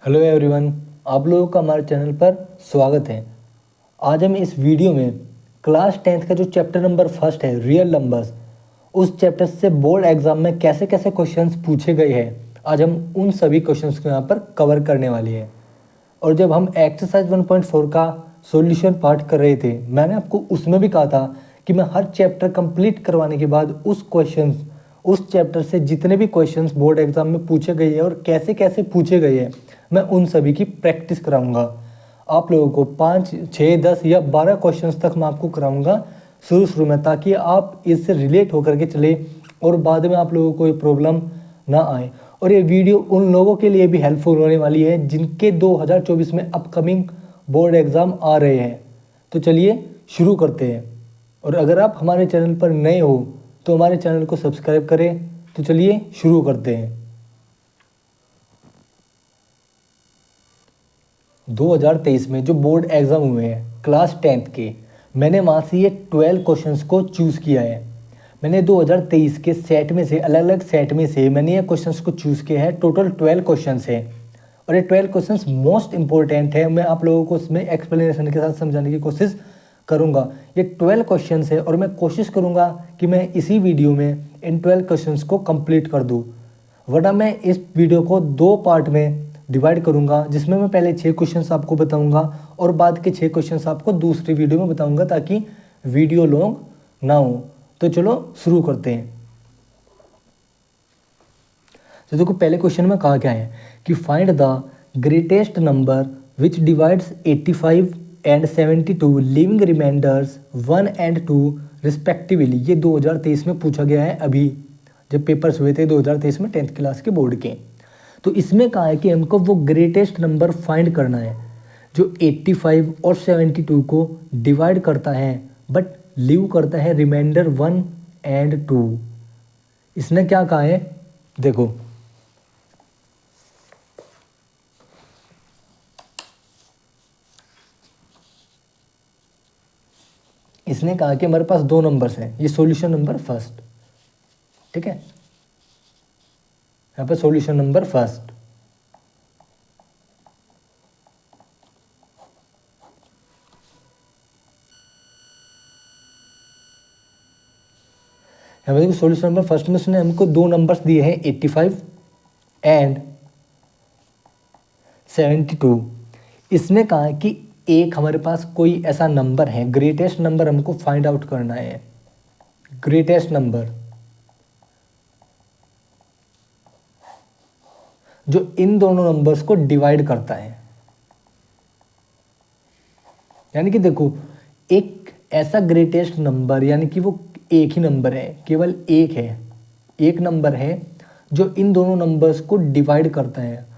Hello everyone, आप लोगों का हमारे चैनल पर स्वागत है। आज हम इस वीडियो में क्लास 10th का जो चैप्टर नंबर फर्स्ट है रियल नंबर्स, उस चैप्टर से बोर्ड एग्जाम में कैसे कैसे क्वेश्चंस पूछे गए हैं, आज हम उन सभी क्वेश्चंस को यहाँ पर कवर करने वाले हैं। और जब हम एक्सरसाइज 1.4 का सॉल्यूशन पार्ट कर रहे थे, मैंने आपको उसमें भी कहा था कि मैं हर चैप्टर कंप्लीट करवाने के बाद उस चैप्टर से जितने भी क्वेश्चंस बोर्ड एग्जाम में पूछे गए हैं और कैसे कैसे पूछे गए हैं, मैं उन सभी की प्रैक्टिस कराऊंगा। आप लोगों को 5, 6, 10 या 12 क्वेश्चंस तक मैं आपको कराऊंगा शुरू में, ताकि आप इससे रिलेट होकर के चले और बाद में आप लोगों को कोई प्रॉब्लम ना आए। और ये वीडियो उन लोगों के लिए भी हेल्पफुल होने वाली है जिनके 2024 में अपकमिंग बोर्ड एग्ज़ाम आ रहे हैं। तो चलिए शुरू करते हैं। और अगर आप हमारे चैनल पर नए हो तो हमारे चैनल को सब्सक्राइब करें। तो चलिए शुरू करते हैं। 2023 में जो बोर्ड एग्ज़ाम हुए हैं क्लास 10th के, मैंने वहाँ से ये 12 क्वेश्चंस को चूज़ किया है। मैंने 2023 के सेट में से, अलग अलग सेट में से मैंने ये क्वेश्चंस को चूज़ किया है। टोटल 12 क्वेश्चंस है और ये 12 क्वेश्चंस मोस्ट इंपॉर्टेंट है। मैं आप लोगों को इसमें एक्सप्लेनेशन के साथ समझाने की कोशिश करूँगा। ये 12 क्वेश्चंस है और मैं कोशिश करूँगा कि मैं इसी वीडियो में इन 12 क्वेश्चंस को कंप्लीट कर दूँ, वरना मैं इस वीडियो को 2 पार्ट में डिवाइड करूँगा, जिसमें मैं पहले 6 क्वेश्चंस आपको बताऊँगा और बाद के 6 क्वेश्चंस आपको दूसरी वीडियो में बताऊँगा, ताकि वीडियो लॉन्ग ना हो। तो चलो शुरू करते हैं। तो देखो, पहले क्वेश्चन में कहा क्या है कि find the greatest number which divides 85 and 72 living reminders 1 and 2 respectively. ये 2023 में पूछा गया है, अभी जब पेपर्स हुए थे 2023 में 10th क्लास के बोर्ड के। तो इसमें कहा है कि हमको वो ग्रेटेस्ट नंबर फाइंड करना है जो 85 और 72 को डिवाइड करता है बट लीव करता है रिमाइंडर 1 एंड 2। इसने क्या कहा है, देखो इसने कहा कि हमारे पास 2 नंबर्स हैं। ये सॉल्यूशन नंबर फर्स्ट, ठीक है, यहाँ पे सॉल्यूशन नंबर फर्स्ट। यहाँ पे देखो, सॉल्यूशन नंबर फर्स्ट में उसने हमको 2 नंबर्स दिए हैं 85 एंड 72। इसने कहा कि एक हमारे पास कोई ऐसा नंबर है, ग्रेटेस्ट नंबर हमको फाइंड आउट करना है। ग्रेटेस्ट नंबर जो इन दोनों नंबर्स को डिवाइड करता है। यानी कि देखो, एक ऐसा ग्रेटेस्ट नंबर, यानी कि वो एक ही नंबर है, केवल एक है, एक नंबर है जो इन दोनों नंबर्स को डिवाइड करता है।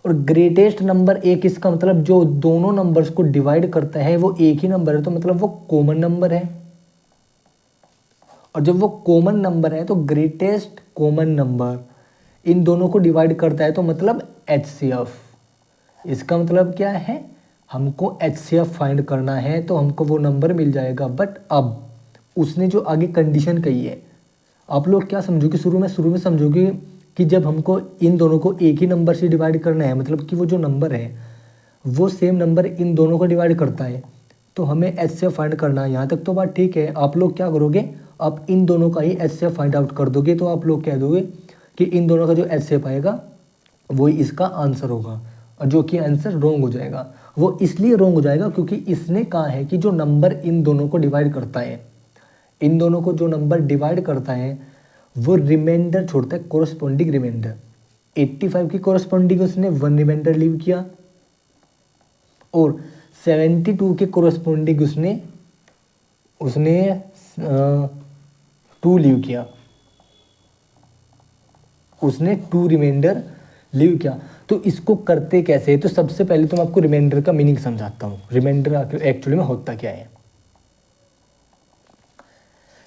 और ग्रेटेस्ट नंबर एक, इसका मतलब जो दोनों नंबर्स को डिवाइड करता है वो एक ही नंबर है, तो मतलब वो कॉमन नंबर है। और जब वो कॉमन नंबर है तो ग्रेटेस्ट कॉमन नंबर इन दोनों को डिवाइड करता है, तो मतलब HCF। इसका मतलब क्या है, हमको HCF फाइंड करना है, तो हमको वो नंबर मिल जाएगा। बट अब उसने जो आगे कंडीशन कही है, आप लोग क्या समझोगे, शुरू में समझोगे कि जब हमको इन दोनों को एक ही नंबर से डिवाइड करना है, मतलब कि वो जो नंबर है वो सेम नंबर इन दोनों को डिवाइड करता है, तो हमें HCF फाइंड करना है। यहाँ तक तो बात ठीक है। आप लोग क्या करोगे, आप इन दोनों का ही HCF फाइंड आउट कर दोगे, तो आप लोग कह दोगे कि इन दोनों का जो HCF आएगा वही इसका आंसर होगा, और जो कि आंसर रॉन्ग हो जाएगा। वो इसलिए रॉन्ग हो जाएगा क्योंकि इसने कहा है कि जो नंबर इन दोनों को डिवाइड करता है, इन दोनों को जो नंबर डिवाइड करता है वो रिमाइंडर छोड़ता है, कोरस्पॉन्डिंग रिमाइंडर। 85 की कोरस्पॉन्डिंग उसने 1 रिमाइंडर लीव किया और 72 के कोरस्पॉन्डिंग उसने 2 लीव किया, उसने 2 रिमाइंडर लीव किया। तो इसको करते कैसे, तो सबसे पहले तो मैं आपको रिमाइंडर का मीनिंग समझाता हूँ। रिमाइंडर एक्चुअली में होता क्या है।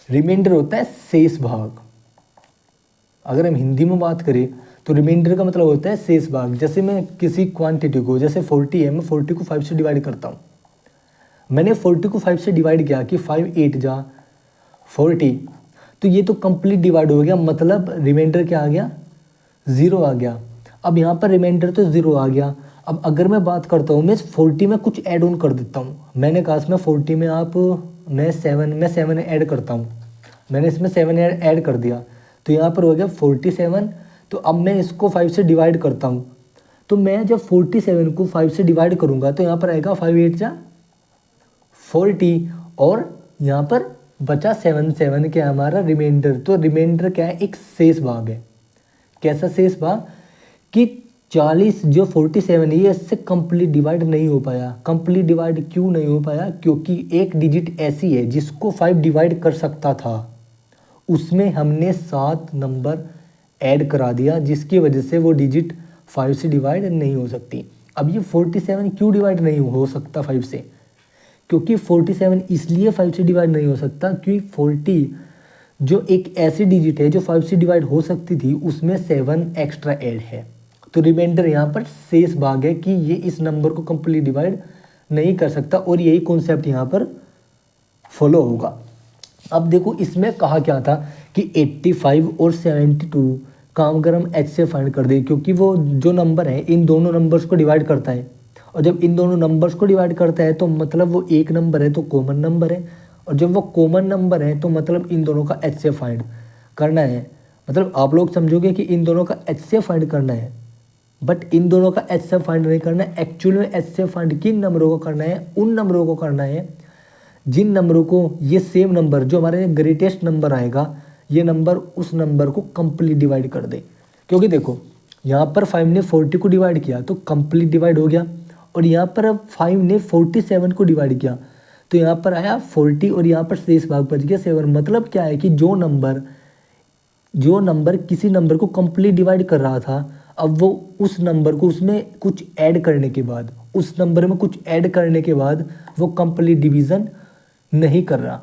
रिमाइंडर होता है शेष भाग। अगर हम हिंदी में बात करें तो रिमाइंडर का मतलब होता है शेष भाग। जैसे मैं किसी क्वांटिटी को, जैसे 40 है, मैं 40 को 5 से डिवाइड करता हूँ। मैंने 40 को 5 से डिवाइड किया कि 5 8 जा 40, तो ये तो कंप्लीट डिवाइड हो गया, मतलब रिमाइंडर क्या आ गया, 0 आ गया। अब यहाँ पर रिमाइंडर तो 0 आ गया। अब अगर मैं बात करता हूँ, मैं 40 में कुछ ऐड ऑन कर देता हूँ। मैंने कहा इसमें 40 में मैं 7 ऐड करता हूँ। मैंने इसमें 7 ऐड कर दिया, तो यहाँ पर हो गया 47। तो अब मैं इसको 5 से डिवाइड करता हूँ। तो मैं जब 47 को 5 से डिवाइड करूँगा तो यहाँ पर आएगा 5 8 जा 40, और यहाँ पर बचा 7 क्या हमारा रिमाइंडर। तो रिमाइंडर क्या है, एक शेष भाग है। कैसा शेष भाग कि 40 जो 47 है ये इससे कंप्लीट डिवाइड नहीं हो पाया। कंप्लीट डिवाइड क्यों नहीं हो पाया, क्योंकि एक डिजिट ऐसी है जिसको 5 डिवाइड कर सकता था, उसमें हमने 7 नंबर ऐड करा दिया, जिसकी वजह से वो डिजिट 5 से डिवाइड नहीं हो सकती। अब ये 47 क्यों डिवाइड नहीं हो सकता 5 से, क्योंकि 47 इसलिए 5 से डिवाइड नहीं हो सकता क्योंकि 40 जो एक ऐसी डिजिट है जो 5 से डिवाइड हो सकती थी, उसमें 7 एक्स्ट्रा ऐड है। तो रिमाइंडर यहाँ पर शेष भाग है कि ये इस नंबर को कंप्लीट डिवाइड नहीं कर सकता, और यही कॉन्सेप्ट यहाँ पर फॉलो होगा। अब देखो इसमें कहा क्या था कि 85 और 72 का अगर हम एच से फाइंड कर दें, क्योंकि वो जो नंबर है इन दोनों नंबर्स को डिवाइड करता है, और जब इन दोनों नंबर्स को डिवाइड करता है तो मतलब वो एक नंबर है, तो कॉमन नंबर है, और जब वो कॉमन नंबर है तो मतलब इन दोनों का एच से फाइंड करना है। मतलब आप लोग समझोगे कि इन दोनों का एच से फाइंड करना है, बट इन दोनों का एच से फाइंड नहीं करना है। एक्चुअल में एच से फाइंड किन नंबरों को करना है, उन नंबरों को करना है जिन नंबरों को ये सेम नंबर जो हमारे ग्रेटेस्ट नंबर आएगा, ये नंबर उस नंबर को कंप्लीट डिवाइड कर दे। क्योंकि देखो यहाँ पर 5 ने 40 को डिवाइड किया तो कंप्लीट डिवाइड हो गया, और यहाँ पर अब 5 ने 47 को डिवाइड किया तो यहाँ पर आया 40, और यहाँ पर शेष भाग बच गया 7। मतलब क्या है कि जो नंबर किसी नंबर को कंप्लीट डिवाइड कर रहा था, अब वो उस नंबर को उसमें कुछ ऐड करने के बाद, उस नंबर में कुछ ऐड करने के बाद वो कंप्लीट डिवीज़न नहीं कर रहा।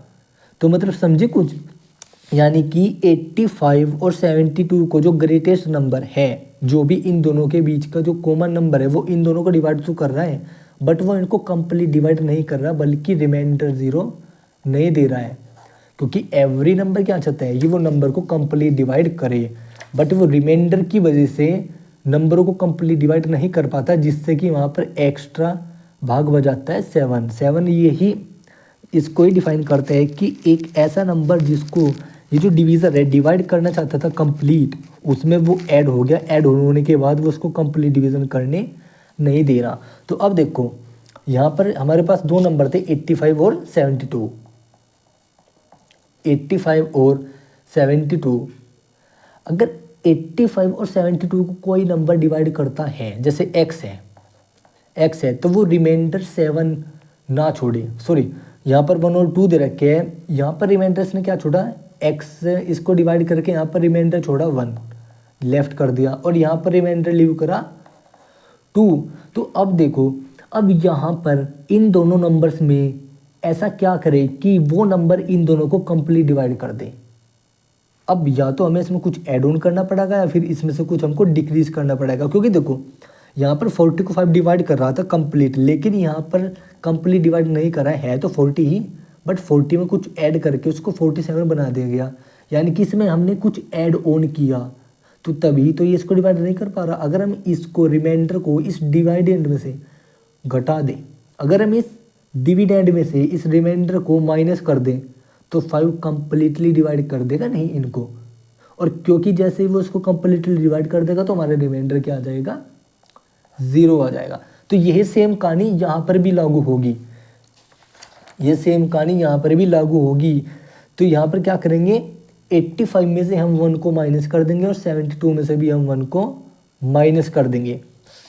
तो मतलब समझे कुछ, यानी कि 85 और 72 को जो ग्रेटेस्ट नंबर है, जो भी इन दोनों के बीच का जो कॉमन नंबर है, वो इन दोनों को डिवाइड तो कर रहा है, बट वो इनको कंप्लीट डिवाइड नहीं कर रहा, बल्कि रिमाइंडर 0 नहीं दे रहा है। क्योंकि एवरी नंबर क्या चाहता है, ये वो नंबर को कंप्लीट डिवाइड करे, बट वो रिमाइंडर की वजह से नंबरों को कंप्लीट डिवाइड नहीं कर पाता, जिससे कि वहाँ पर एक्स्ट्रा भाग बजाता है 7। यही इसको ही डिफाइन करता है कि एक ऐसा नंबर जिसको ये जो डिवीज़र है डिवाइड करना चाहता था कंप्लीट, उसमें वो ऐड हो गया, ऐड होने के बाद वो उसको कंप्लीट डिवीज़न करने नहीं दे रहा। तो अब देखो यहाँ पर हमारे पास दो नंबर थे 85 और 72। 85 और 72, अगर 85 और 72 को कोई नंबर डिवाइड करता है, जैसे x है तो वो रिमाइंडर 7 ना छोड़े। सॉरी, यहाँ पर 1 और 2 दे रखे हैं, यहाँ पर रिमाइंडर्स ने क्या छोड़ा, x इसको डिवाइड करके यहाँ पर रिमाइंडर छोड़ा 1 लेफ्ट कर दिया, और यहाँ पर रिमाइंडर लीव करा 2। तो अब देखो, अब यहाँ पर इन दोनों नंबर्स में ऐसा क्या करे कि वो नंबर इन दोनों को कंप्लीट डिवाइड कर दे। अब या तो हमें इसमें कुछ ऐड ऑन करना पड़ेगा, या फिर इसमें से कुछ हमको डिक्रीज करना पड़ेगा। क्योंकि देखो यहाँ पर 40 को 5 डिवाइड कर रहा था कंप्लीट, लेकिन यहाँ पर कंप्लीट डिवाइड नहीं कर रहा है तो 40 ही, बट 40 में कुछ ऐड करके उसको 47 बना दिया गया, यानी कि इसमें हमने कुछ ऐड ऑन किया, तो तभी तो ये इसको डिवाइड नहीं कर पा रहा। अगर हम इसको रिमाइंडर को इस डिवाइडेंड में से घटा दें, अगर हम इस डिविडेंड में से इस रिमाइंडर को माइनस कर दें, तो 5 कंप्लीटली डिवाइड कर देगा नहीं इनको, और क्योंकि जैसे ही वो इसको कंप्लीटली डिवाइड कर देगा तो हमारा रिमाइंडर क्या आ जाएगा, 0 आ जाएगा। तो यही सेम कहानी यहाँ पर भी लागू होगी, ये सेम कहानी यहाँ पर भी लागू होगी। तो यहाँ पर क्या करेंगे, 85 में से हम 1 को माइनस कर देंगे, और 72 में से भी हम 1 को माइनस कर देंगे,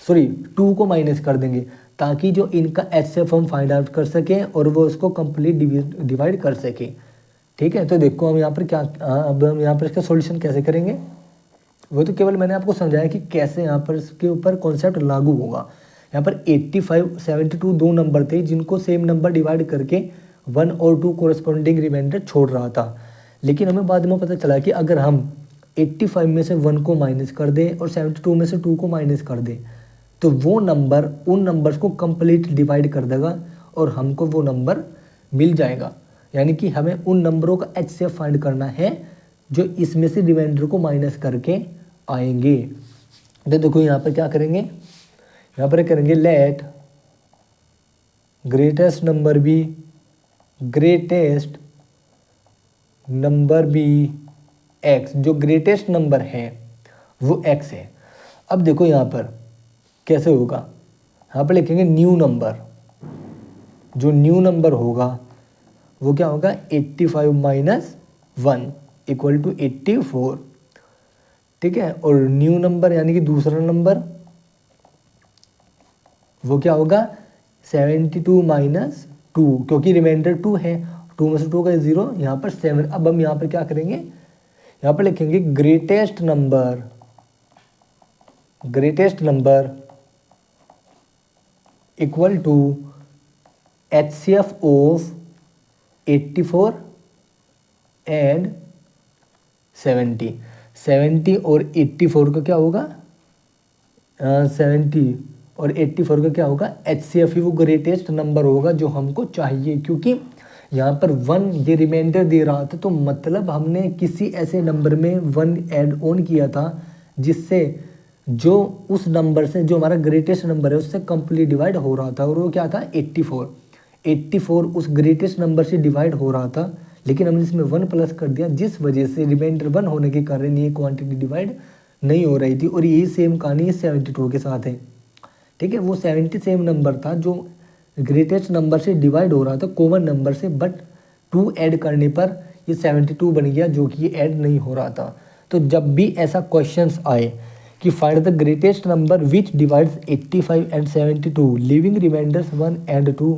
सॉरी 2 को माइनस कर देंगे, ताकि जो इनका एचसीएफ हम फाइंड आउट कर सकें और वो उसको कंप्लीट डिवाइड कर सके। ठीक है, तो देखो हम यहाँ पर क्या, अब हम यहाँ पर इसका सॉल्यूशन कैसे करेंगे, वो तो केवल मैंने आपको समझाया कि कैसे यहाँ पर इसके ऊपर कॉन्सेप्ट लागू होगा। यहाँ पर 85 72 दो नंबर थे जिनको सेम नंबर डिवाइड करके 1 और 2 कोरस्पॉन्डिंग रिमाइंडर छोड़ रहा था, लेकिन हमें बाद में पता चला कि अगर हम 85 में से 1 को माइनस कर दें और 72 में से 2 को माइनस कर दें, तो वो नंबर उन नंबर्स को कंप्लीट डिवाइड कर देगा और हमको वो नंबर मिल जाएगा। यानी कि हमें उन नंबरों का एचसीएफ फाइंड करना है जो इसमें से रिमाइंडर को माइनस करके आएंगे। तो देखो यहाँ पर क्या करेंगे, यहाँ पर करेंगे let greatest number be X. जो ग्रेटेस्ट नंबर है वो एक्स है। अब देखो यहाँ पर कैसे होगा, यहाँ पर लिखेंगे न्यू नंबर। जो न्यू नंबर होगा वो क्या होगा, 85 माइनस 1 इक्वल टू 84। ठीक है, और न्यू नंबर यानी कि दूसरा नंबर वो क्या होगा, 72 माइनस 2, क्योंकि रिमाइंडर 2 है, 2 में से 2 का 0, यहाँ पर 7। अब हम यहाँ पर क्या करेंगे, यहाँ पर लिखेंगे greatest number equal to HCF of 84 and 70 और 84 का क्या होगा, 70 और 84 का क्या होगा, HCF ही वो ग्रेटेस्ट नंबर होगा जो हमको चाहिए। क्योंकि यहाँ पर 1 ये रिमाइंडर दे रहा था, तो मतलब हमने किसी ऐसे नंबर में 1 ऐड ऑन किया था जिससे जो उस नंबर से, जो हमारा ग्रेटेस्ट नंबर है उससे कंप्लीट डिवाइड हो रहा था, और वो क्या था 84 उस ग्रेटेस्ट नंबर से डिवाइड हो रहा था, लेकिन हमने इसमें 1 प्लस कर दिया, जिस वजह से रिमाइंडर 1 होने के कारण ये क्वांटिटी डिवाइड नहीं हो रही थी। और यही सेम कहानी 72 के साथ है। ठीक है, वो 70 सेम नंबर था जो ग्रेटेस्ट नंबर से डिवाइड हो रहा था कॉमन नंबर से, बट 2 ऐड करने पर ये 72 बन गया, जो कि ये ऐड नहीं हो रहा था। तो जब भी ऐसा क्वेश्चंस आए कि find the greatest number which divides 85 and 72 living reminders 1 and 2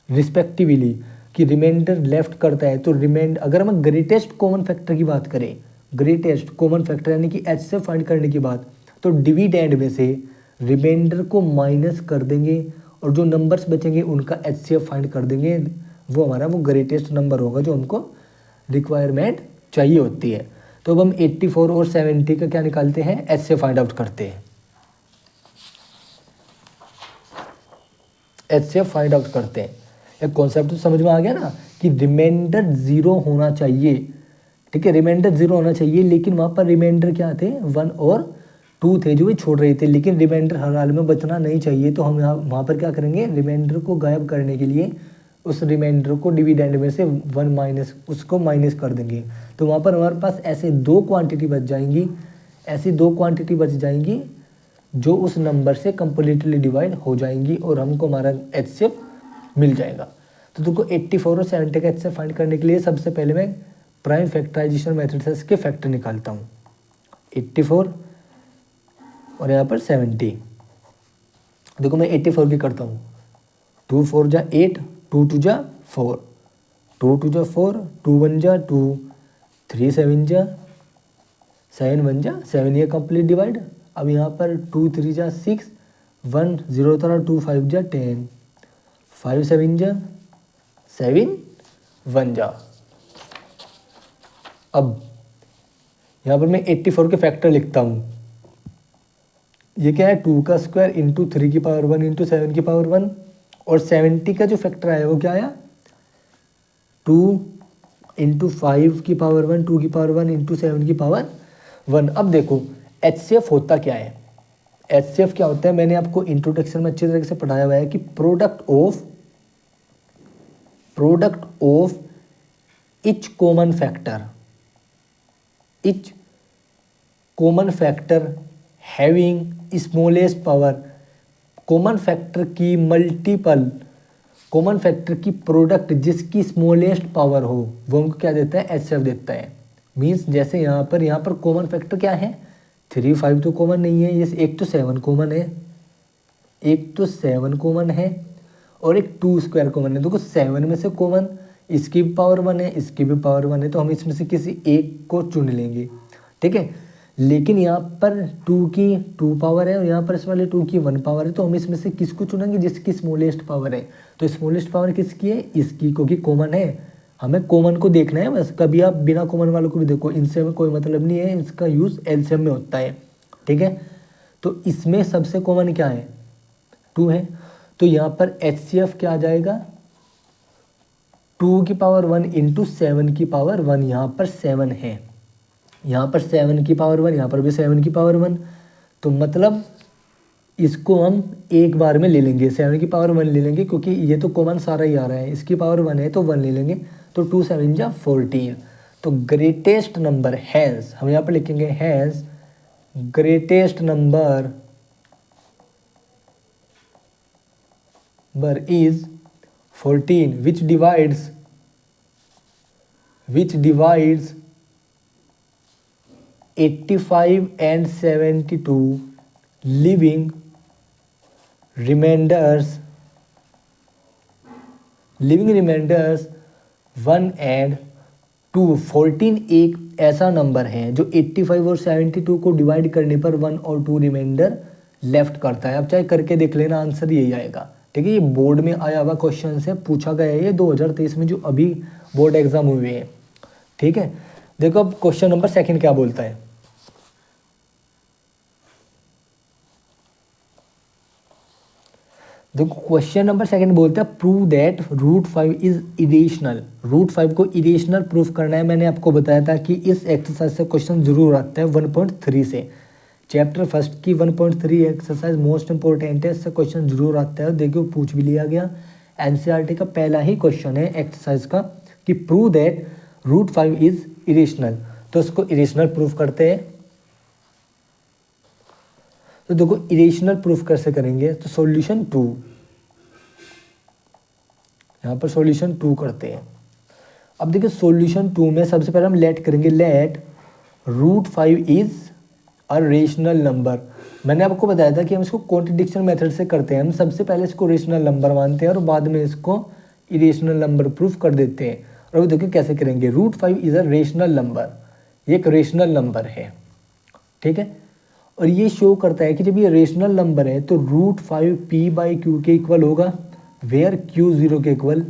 respectively, कि रिमाइंडर लेफ्ट करता है, तो अगर हम ग्रेटेस्ट कॉमन फैक्टर की बात करें, ग्रेटेस्ट कॉमन फैक्टर यानी कि एच से फाइंड करने की बात, तो डिविडेंड में से रिमाइंडर को माइनस कर देंगे और जो नंबर्स बचेंगे उनका HCF फाइंड कर देंगे। वो हमारा वो ग्रेटेस्ट नंबर होगा जो हमको रिक्वायरमेंट चाहिए होती है। तो अब हम 84 और 70 का क्या निकालते हैं, HCF फाइंड आउट करते हैं। HCF फाइंड आउट करते हैं। एक कॉन्सेप्ट तो समझ में आ गया ना कि रिमाइंडर 0 होना चाहिए। ठीक है, रिमाइंडर 0 होना चाहिए, लेकिन वहाँ पर रिमाइंडर क्या थे, 1 और 2 थे जो भी छोड़ रहे थे, लेकिन रिमाइंडर हर हाल में बचना नहीं चाहिए। तो हम यहाँ वहाँ पर क्या करेंगे, रिमाइंडर को गायब करने के लिए उस रिमाइंडर को डिविडेंड में से 1 माइनस उसको माइनस कर देंगे। तो वहाँ पर हमारे पास ऐसे 2 क्वांटिटी बच जाएंगी, ऐसी 2 क्वांटिटी बच जाएंगी जो उस नंबर से कंप्लीटली डिवाइड हो जाएंगी और हमको हमारा HCF मिल जाएगा। तो तुमको 84 और 70 का HCF फाइंड करने के लिए सबसे पहले मैं प्राइम फैक्टराइजेशन मेथड से इसके फैक्टर निकालता हूँ। 84 और यहाँ पर 70। देखो मैं 84 की करता हूँ, 2 4 जा 8, 2 2 जा 4, 2 2 जा 4, 2 1 जा 2, 3 7 जा 7 1 जा 7, ये कंप्लीट डिवाइड। अब यहाँ पर 2 3 जा 6, 1 0 तरह 2 5 जा 10, 5 7 जा 7 1 जा। अब यहाँ पर मैं 84 के फैक्टर लिखता हूँ। ये क्या है, 2 का स्क्वायर इंटू 3 की पावर 1 इंटू 7 की पावर 1, और 70 का जो फैक्टर आया वो क्या आया, 2 इंटू 5 की पावर 1, 2 की पावर 1 इंटू 7 की पावर 1। अब देखो HCF होता क्या है, HCF क्या होता है, मैंने आपको इंट्रोडक्शन में अच्छी तरीके से पढ़ाया हुआ है कि product of each common factor having smallest power, common factor की मल्टीपल, कॉमन फैक्टर की प्रोडक्ट जिसकी स्मॉलेस्ट पावर हो वो हमको क्या देता है, HCF देता है। मीन्स जैसे यहाँ पर कॉमन फैक्टर क्या है, 3 5 तो कॉमन नहीं है, ये एक तो 7 कॉमन है, और एक 2 स्क्वायर कॉमन है। देखो 7 में से कॉमन इसकी भी पावर 1 है, इसकी भी पावर 1 है, तो हम इसमें से किसी एक को चुन लेंगे। ठीक है, लेकिन यहाँ पर 2 की 2 पावर है और यहाँ पर इस वाले 2 की 1 पावर है, तो हम इसमें से किसको चुनेंगे, जिसकी स्मॉलेस्ट पावर है। तो स्मॉलेस्ट पावर किसकी है, इसकी, क्योंकि कॉमन है, हमें कॉमन को देखना है बस। कभी आप बिना कॉमन वालों को भी देखो, इनसे हमें कोई मतलब नहीं है, इसका यूज़ एलसीएम में होता है। ठीक है, तो इसमें सबसे कॉमन क्या है, 2 है, तो यहाँ पर HCF क्या आ जाएगा, 2 की पावर 1 इंटू 7 की पावर 1, यहाँ पर 7 है, यहाँ पर 7 की पावर 1, यहाँ पर भी 7 की पावर 1, तो मतलब इसको हम एक बार में ले लेंगे, 7 की पावर 1 ले लेंगे, क्योंकि ये तो कॉमन सारा ही आ रहा है, इसकी पावर 1 है तो 1 ले लेंगे, तो 2 7 जा 14। तो ग्रेटेस्ट नंबर हैंस, हम यहाँ पर लिखेंगे hence greatest number is 14 which divides 85 and 72 living remainders 1 and 2। 14 एक ऐसा नंबर है जो 85 और 72 को डिवाइड करने पर 1 और 2 रिमाइंडर लेफ्ट करता है। अब चाहे करके देख लेना, आंसर यही आएगा। ठीक है, ये बोर्ड में आया हुआ क्वेश्चन से पूछा गया है, ये 2023 में जो अभी बोर्ड एग्जाम हुए हैं। ठीक है, देखो अब क्वेश्चन नंबर 2 क्या बोलता है। देखो क्वेश्चन नंबर 2 बोलता है प्रूव दैट √5 इज इरेशनल। √5 को इरेशनल प्रूफ करना है। मैंने आपको बताया था कि इस एक्सरसाइज से क्वेश्चन जरूर आता है 1.3 से। चैप्टर फर्स्ट की 1.3 एक्सरसाइज मोस्ट इंपॉर्टेंट है, इससे क्वेश्चन जरूर आता है। देखियो पूछ भी लिया गया, एनसीईआरटी का पहला ही क्वेश्चन है एक्सरसाइज का कि प्रूव दैट √5 इज इरेशनल। तो इसको इरेशनल प्रूफ करते हैं। तो देखो इरेशनल प्रूफ कैसे करेंगे, तो सॉल्यूशन 2, यहाँ पर सॉल्यूशन 2 करते हैं। अब देखिए सॉल्यूशन 2 में सबसे पहले हम लेट करेंगे, let √5 is a rational number. मैंने आपको बताया था कि हम इसको कॉन्ट्रडिक्शन मेथड से करते हैं। हम सबसे पहले इसको रेशनल नंबर मानते हैं और बाद में इसको इरेशनल नंबर प्रूफ कर देते हैं। और वो देखिए कैसे करेंगे, √5 इज अ रेशनल नंबर, ये एक रेशनल नंबर है। ठीक है, और ये शो करता है कि जब ये रेशनल नंबर है तो √5 p/q के इक्वल होगा, वेयर q 0 के इक्वल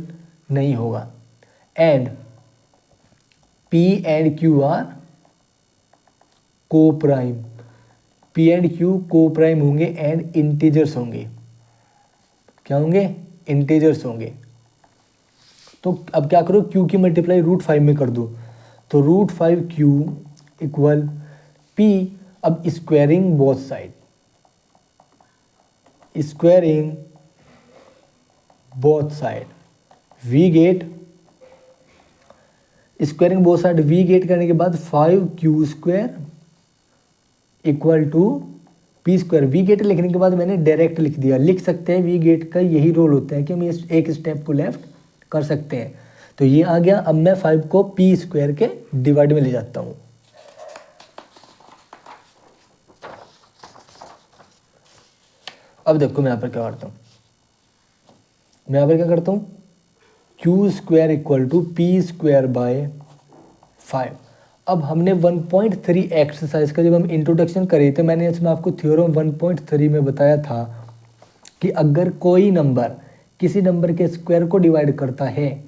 नहीं होगा। And p and q are coprime, p and q coprime होंगे एंड इंटीजर्स होंगे। क्या होंगे, इंटीजर्स होंगे। तो अब क्या करो, q की मल्टीप्लाई √5 में कर दो, तो √5q इक्वल p। अब squaring both side, squaring both side we get, squaring both side we get करने के बाद 5q² equal to p²। We get लिखने के बाद मैंने डायरेक्ट लिख दिया, लिख सकते हैं। वी गेट का यही रोल होता है कि हम एक स्टेप को लेफ्ट कर सकते हैं। तो ये आ गया। अब मैं 5 को p² के डिवाइड में ले जाता हूँ। अब देखो मैं यहाँ पर क्या करता हूँ, मैं यहाँ पर क्या करता हूँ, q² इक्वल टू p²/5। अब हमने 1.3 एक्सरसाइज का जब हम इंट्रोडक्शन करे थे, मैंने इसमें आपको थ्योरम 1.3 में बताया था कि अगर कोई नंबर किसी नंबर के स्क्वायर को डिवाइड करता है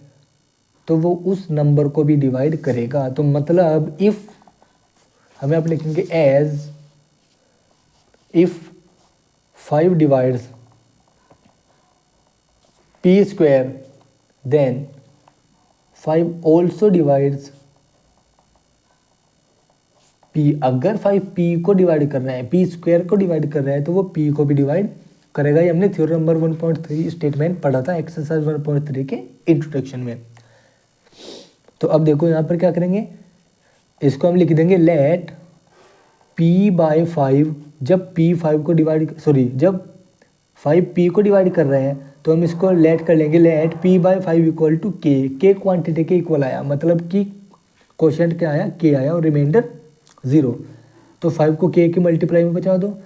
तो वो उस नंबर को भी डिवाइड करेगा। तो मतलब इफ, हमें आप लिखेंगे as if 5 divides p², then 5 also divides p। अगर 5 p को डिवाइड कर रहा है, p² को डिवाइड कर रहा है, तो वो p को भी डिवाइड करेगा। ये हमने थ्योरम नंबर 1.3 स्टेटमेंट पढ़ा था एक्सरसाइज 1.3 के इंट्रोडक्शन में। तो अब देखो यहाँ पर क्या करेंगे, इसको हम लिख देंगे लेट p/5। जब p5 को डिवाइड, जब 5 p को डिवाइड कर रहे हैं तो हम इसको लेट कर लेंगे, let p/5 equal to k quantity के इक्वल आया, मतलब कि क्वोशंट क्या आया, k आया और रिमाइंडर 0। तो 5 को k की मल्टीप्लाई में बचा दो,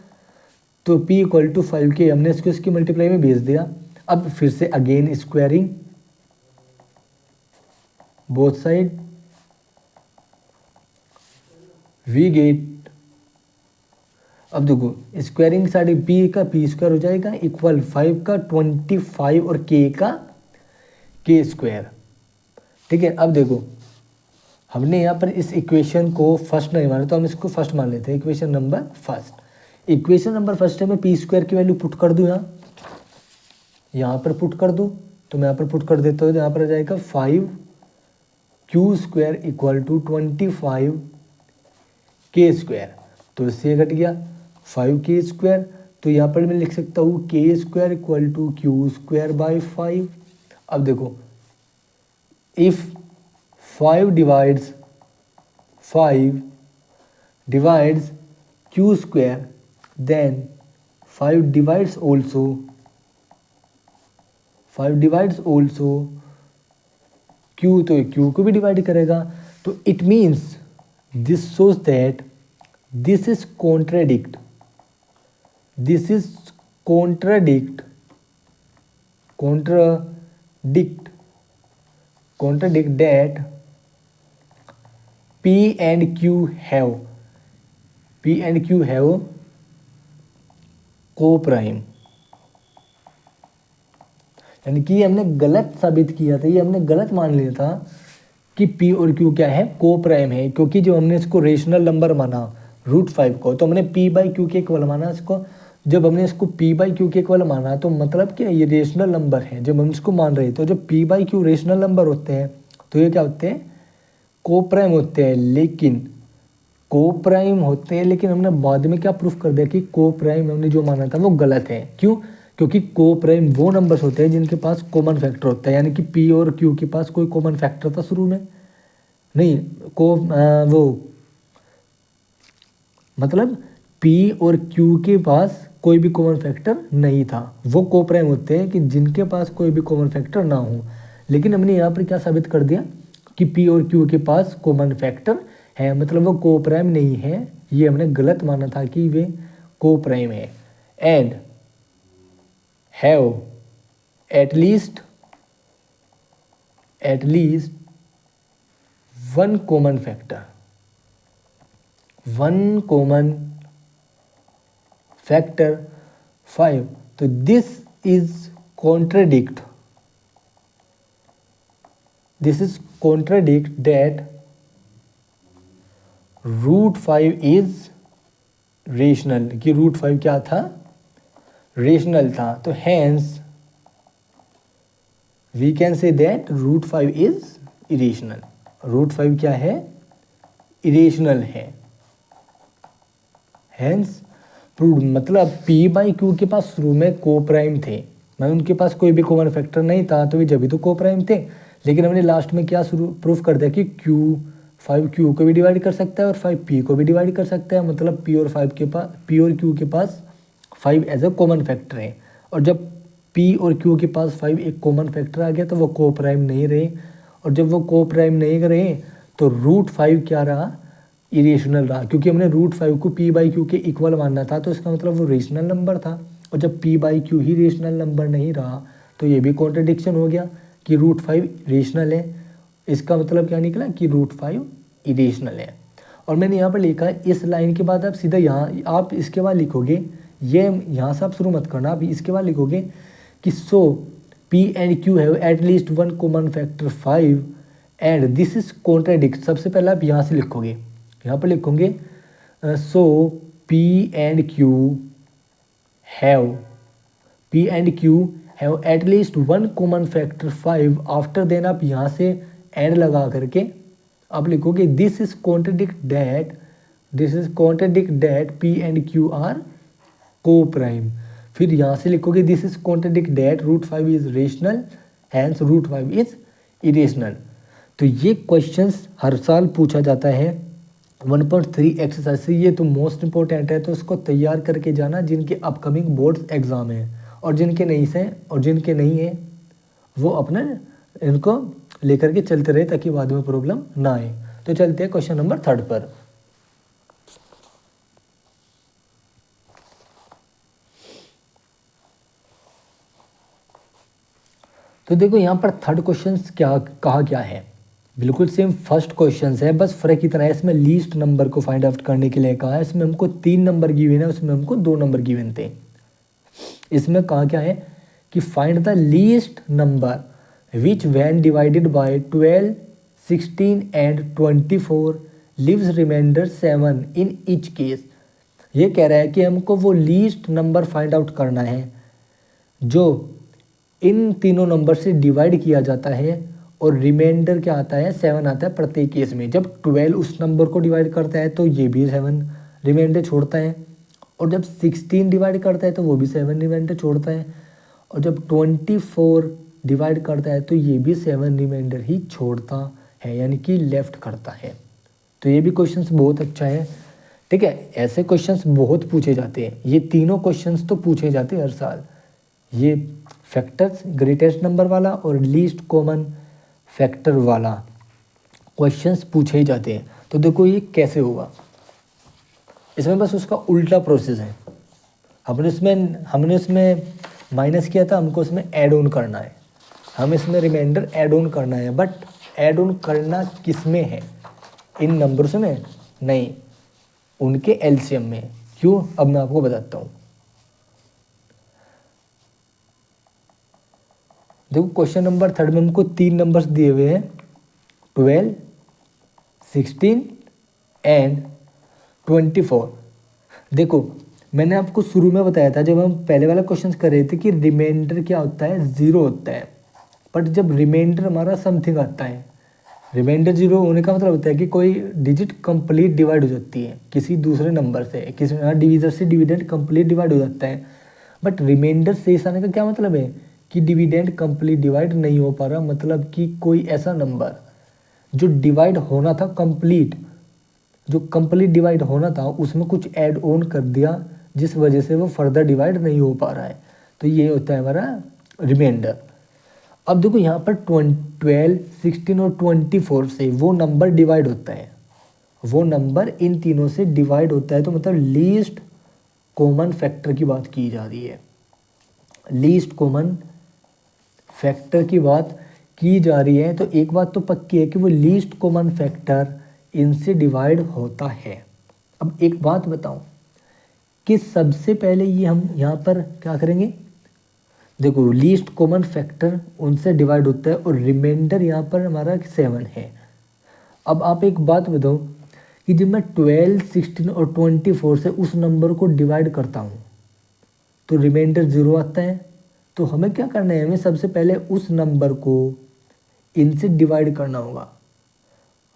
तो p इक्वल टू 5k, हमने इसको इसकी मल्टीप्लाई में भेज दिया। अब फिर से again squaring both side we get. अब देखो स्क्वायरिंग साइड p का p² हो जाएगा इक्वल 5 का 25 और k का k²। ठीक है, अब देखो हमने यहाँ पर इस इक्वेशन को फर्स्ट नहीं माना, तो हम इसको फर्स्ट मान लेते हैं, equation number first. Equation number first है, मैं p² की वैल्यू पुट कर दूँ, यहाँ पर पुट कर दूँ, तो मैं यहाँ पर पुट कर देता हूँ। यहाँ पर आ जाएगा 5q² इक्वल टू 25 k²। तो इससे घट गया, 5k²। तो यहाँ पर मैं लिख सकता हूँ k² इक्वल टू q²/5। अब देखो, if 5 divides q², then 5 divides also q, तो q को भी डिवाइड करेगा। तो it means this shows that this is contradict that P and Q have co-prime। यानी कि हमने गलत साबित किया था, ये हमने गलत मान लिया था कि P और Q क्या है, को प्राइम है। क्योंकि जो हमने इसको रेशनल नंबर माना √5 को, तो हमने P/Q के इक्वल माना इसको। जब हमने इसको P/Q के इक्वल माना तो मतलब क्या, ये रेशनल नंबर है जब हम इसको मान रहे। तो जब P/Q रेशनल नंबर होते हैं तो ये क्या होते हैं, को प्राइम होते हैं। लेकिन हमने बाद में क्या प्रूफ कर दिया कि को प्राइम हमने जो माना था वो गलत है। क्यों? क्योंकि को प्राइम वो नंबर्स होते हैं जिनके पास कॉमन फैक्टर होता है। यानी कि P और Q के पास कोई कॉमन फैक्टर था शुरू में नहीं, मतलब P और Q के पास कोई भी कॉमन फैक्टर नहीं था। वो को प्राइम होते हैं कि जिनके पास कोई भी कॉमन फैक्टर ना हो। लेकिन हमने यहाँ पर क्या साबित कर दिया कि P और Q के पास कॉमन फैक्टर है, मतलब वो को प्राइम नहीं है। ये हमने गलत माना था कि वे को प्राइम है। And have at least one common factor 5। तो this is contradict that √5 is rational, कि √5 क्या था, रेशनल था। तो hence we can say that √5 is irrational. √5 क्या है, इरेशनल है। हैंस प्रूव्ड, मतलब P/Q के पास शुरू में को प्राइम थे, मतलब उनके पास कोई भी कॉमन फैक्टर नहीं था, तो वे जब भी तो को प्राइम थे। लेकिन हमने लास्ट में क्या प्रूफ कर दिया कि 5 Q को भी डिवाइड कर सकता है और 5 P को भी डिवाइड कर सकता है। मतलब P और Q के पास 5 एज अ कॉमन फैक्टर है। और जब P और Q के पास 5 एक कॉमन फैक्टर आ गया तो वो को प्राइम नहीं रहे। और जब वो को प्राइम नहीं रहे तो √5 क्या रहा, इरेशनल रहा। क्योंकि हमने √5 को P/Q के इक्वल मानना था, तो इसका मतलब वो रेशनल नंबर था। और जब P/Q ही रेशनल नंबर नहीं रहा तो ये भी कॉन्ट्रडिक्शन हो गया कि √5 रेशनल है। इसका मतलब क्या निकला कि √5 इरेशनल है। और मैंने यहाँ पर लिखा है, इस लाइन के बाद आप सीधा यहाँ आप इसके बाद लिखोगे, ये यहाँ से आप शुरू मत करना, आप इसके बाद लिखोगे कि so P and Q have at least one common factor 5 and this is contradict. सबसे पहले आप यहाँ से लिखोगे, यहाँ पर लिखोगे so P and Q have at least one common factor 5। After then आप यहाँ से एंड लगा करके आप लिखोगे this is contradict that P and Q are coprime. फिर यहाँ से लिखोगे this is contradict that √5 is rational, hence √5 is irrational. तो ये क्वेश्चंस हर साल पूछा जाता है 1.3 एक्सरसाइज से। ये तो मोस्ट इंपॉर्टेंट है, तो इसको तैयार करके जाना जिनके अपकमिंग बोर्ड्स एग्जाम है। और जिनके नहीं है वो अपना इनको लेकर के चलते रहे ताकि बाद में प्रॉब्लम ना आए। तो चलते हैं क्वेश्चन नंबर 3 पर। तो देखो यहाँ पर 3rd क्वेश्चन क्या है, बिल्कुल सेम फर्स्ट क्वेश्चन है, बस फर्क इतना है इसमें लीस्ट नंबर को फाइंड आउट करने के लिए कहा है। इसमें हमको 3 नंबर गिवन है, उसमें हमको 2 नंबर गिवन थे। इसमें कहा क्या है कि find the least number which when divided by 12, 16 and 24 leaves reminder 7 in each case. ये कह रहा है कि हमको वो लीस्ट नंबर फाइंड आउट करना है जो इन तीनों नंबर से डिवाइड किया जाता है और रिमाइंडर क्या आता है, 7 आता है प्रत्येक केस में। जब 12 उस नंबर को डिवाइड करता है तो ये भी 7 रिमाइंडर छोड़ता है। और जब 16 डिवाइड करता है तो वो भी 7 रिमाइंडर छोड़ता है, और जब 24 डिवाइड करता है तो ये भी 7 रिमाइंडर ही छोड़ता है, यानी कि लेफ्ट करता है। तो ये भी क्वेश्चंस बहुत अच्छा है, ठीक है। ऐसे क्वेश्चंस बहुत पूछे जाते हैं, ये तीनों क्वेश्चंस तो पूछे जाते हैं हर साल। ये फैक्टर्स, ग्रेटेस्ट नंबर वाला और लीस्ट कॉमन फैक्टर वाला क्वेश्चंस पूछे ही जाते हैं। तो देखो ये कैसे होगा, इसमें बस उसका उल्टा प्रोसेस है। हमने इसमें माइनस किया था, हमको इसमें ऐड ऑन करना है, हम इसमें रिमाइंडर ऐड ऑन करना है, बट ऐड ऑन करना किस में है, इन नंबर्स में नहीं, उनके एलसीएम में। क्यों, अब मैं आपको बताता हूँ। देखो क्वेश्चन नंबर 3 में हमको 3 नंबर्स दिए हुए हैं, 12, 16 एंड 24। देखो मैंने आपको शुरू में बताया था जब हम पहले वाला क्वेश्चन कर रहे थे कि रिमाइंडर क्या होता है, 0 होता है। बट जब रिमाइंडर हमारा समथिंग आता है, रिमाइंडर 0 होने का मतलब होता है कि कोई डिजिट कंप्लीट डिवाइड हो जाती है किसी दूसरे नंबर से, किसी डिविजर से डिविडेंड कंप्लीट डिवाइड हो जाता है। बट रिमाइंडर शेष आने का क्या मतलब है कि डिविडेंड कंप्लीट डिवाइड नहीं हो पा रहा, मतलब कि कोई ऐसा नंबर जो डिवाइड होना था कंप्लीट, जो कंप्लीट डिवाइड होना था उसमें कुछ ऐड ऑन कर दिया जिस वजह से वो फर्दर डिवाइड नहीं हो पा रहा है। तो ये होता है हमारा रिमाइंडर। अब देखो यहाँ पर 12, 16 और 24 से वो नंबर डिवाइड होता है, वो नंबर इन तीनों से डिवाइड होता है। तो मतलब लीस्ट कॉमन फैक्टर की बात की जा रही है, लीस्ट कॉमन फैक्टर की बात की जा रही है। तो एक बात तो पक्की है कि वो लीस्ट कॉमन फैक्टर इनसे डिवाइड होता है। अब एक बात बताऊं कि सबसे पहले ये हम यहाँ पर क्या करेंगे, देखो लीस्ट कॉमन फैक्टर उनसे डिवाइड होता है और रिमाइंडर यहाँ पर हमारा 7 है। अब आप एक बात बताओ कि जब मैं 12, 16 और 24 से उस नंबर को डिवाइड करता हूँ तो रिमाइंडर 0 आता है। तो हमें क्या करना है, हमें सबसे पहले उस नंबर को इनसे डिवाइड करना होगा,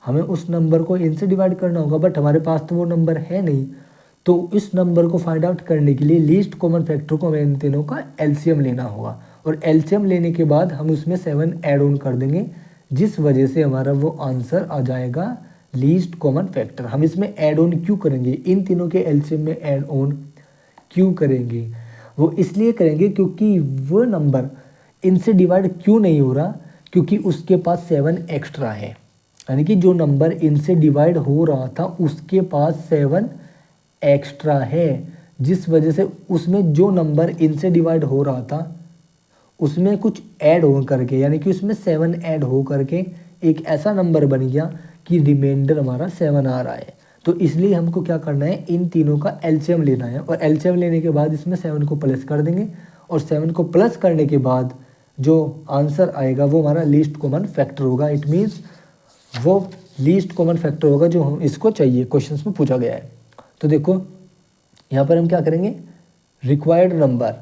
हमें उस नंबर को इनसे डिवाइड करना होगा। बट हमारे पास तो वो नंबर है नहीं, तो इस नंबर को फाइंड आउट करने के लिए लीस्ट कॉमन फैक्टर को हमें इन तीनों का एलसीएम लेना होगा, और एलसीएम लेने के बाद हम उसमें 7 ऐड ऑन कर देंगे, जिस वजह से हमारा वो आंसर आ जाएगा लीस्ट कॉमन फैक्टर। हम इसमें ऐड ऑन क्यों करेंगे, इन तीनों के एलसीएम में ऐड ऑन क्यों करेंगे, वो इसलिए करेंगे क्योंकि वो नंबर इनसे डिवाइड क्यों नहीं हो रहा, क्योंकि उसके पास 7 एक्स्ट्रा है। यानी कि जो नंबर इनसे डिवाइड हो रहा था उसके पास 7 एक्स्ट्रा है, जिस वजह से उसमें जो नंबर इनसे डिवाइड हो रहा था उसमें कुछ ऐड हो करके, यानी कि उसमें 7 ऐड हो करके एक ऐसा नंबर बन गया कि रिमाइंडर हमारा 7 आ रहा है। तो इसलिए हमको क्या करना है, इन तीनों का एलसीएम लेना है, और एलसीएम लेने के बाद इसमें 7 को प्लस कर देंगे, और 7 को प्लस करने के बाद जो आंसर आएगा वो हमारा लीस्ट कॉमन फैक्टर होगा। इट मीन्स वो लीस्ट कॉमन फैक्टर होगा जो हम इसको चाहिए, क्वेश्चंस में पूछा गया है। तो देखो यहाँ पर हम क्या करेंगे, required number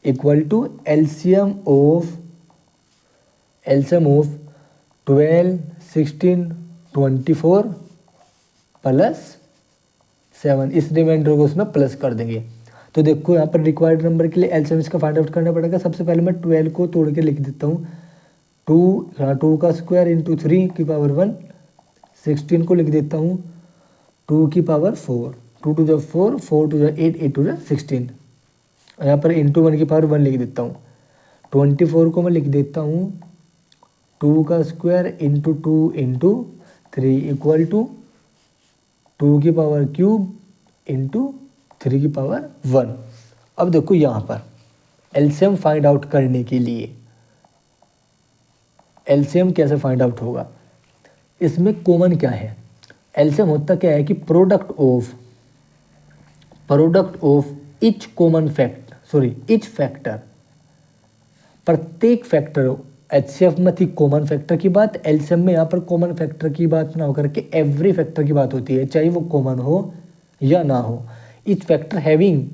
equal to LCM of 12, 16, 24 plus 7, इस रिमाइंडर को उसमें प्लस कर देंगे। तो देखो यहाँ पर रिक्वायर्ड नंबर के लिए एलसीएम इसका फाइंड आउट करना पड़ेगा। सबसे पहले मैं 12 को तोड़ के लिख देता हूँ, 2 का स्क्वायर इंटू 3 की पावर 1, 16 को लिख देता हूँ 2 की power 4, 2 to the 4, 4 to the 8, 8 to the 16, यहाँ पर इंटू 1 की पावर 1 लिख देता हूँ। 24 को मैं लिख देता हूँ 2 का square into 2 into 3 equal to 2 की पावर क्यूब इंटू 3 की पावर 1। अब देखो यहाँ पर एलसीएम फाइंड आउट करने के लिए एलसीएम कैसे फाइंड आउट होगा, इसमें कॉमन क्या है, एलसीएम होता क्या है कि प्रोडक्ट ऑफ ईच फैक्टर, प्रत्येक फैक्टर, एचसीएफ में थी कॉमन फैक्टर की बात, एलसीएम में यहाँ पर कॉमन फैक्टर की बात ना होकर के एवरी फैक्टर की बात होती है, चाहे वो कॉमन हो या ना हो। ईच फैक्टर हैविंग,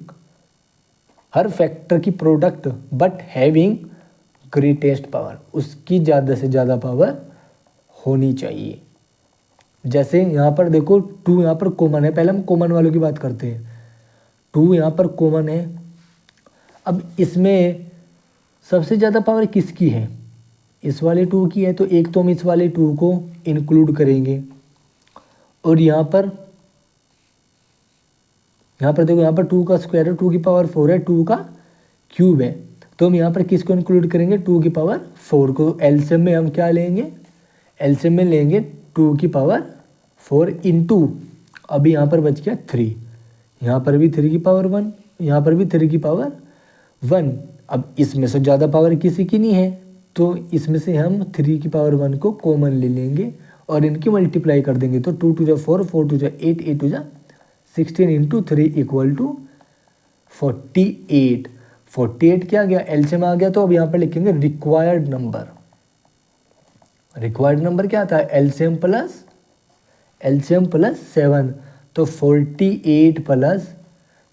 हर फैक्टर की product but having greatest power, उसकी ज़्यादा से ज़्यादा पावर होनी चाहिए। जैसे यहाँ पर देखो 2 यहाँ पर कॉमन है, पहले हम कॉमन वालों की बात करते हैं। 2 यहाँ पर कॉमन है। अब इसमें सबसे ज़्यादा पावर किसकी है? इस वाले 2 की है, तो एक तो हम इस वाले 2 को इंक्लूड करेंगे। और यहाँ पर देखो, यहाँ पर 2 का स्क्वायर है, 2 की पावर 4 है, 2 का क्यूब है, तो हम यहाँ पर किसको इंक्लूड करेंगे? 2 की पावर 4 को। एलसीएम में हम क्या लेंगे? एलसीएम में लेंगे 2 की पावर 4 इंटू, अभी यहाँ पर बच गया 3, यहाँ पर भी 3 की पावर 1, यहाँ पर भी 3 की पावर 1। अब इसमें से ज़्यादा पावर किसी की नहीं है, तो इसमें से हम 3 की पावर 1 को कॉमन ले लेंगे और इनकी मल्टीप्लाई कर देंगे। तो 2 टू जा 4, 4 टू जा 8, 8 टू जा 16 इंटू 3 इक्वल टू 48। 48 क्या आ गया? एलसीएम आ गया। तो अब यहाँ पर लिखेंगे रिक्वायर्ड नंबर। रिक्वायर्ड नंबर क्या था? एलसीएम प्लस 7, तो 48 प्लस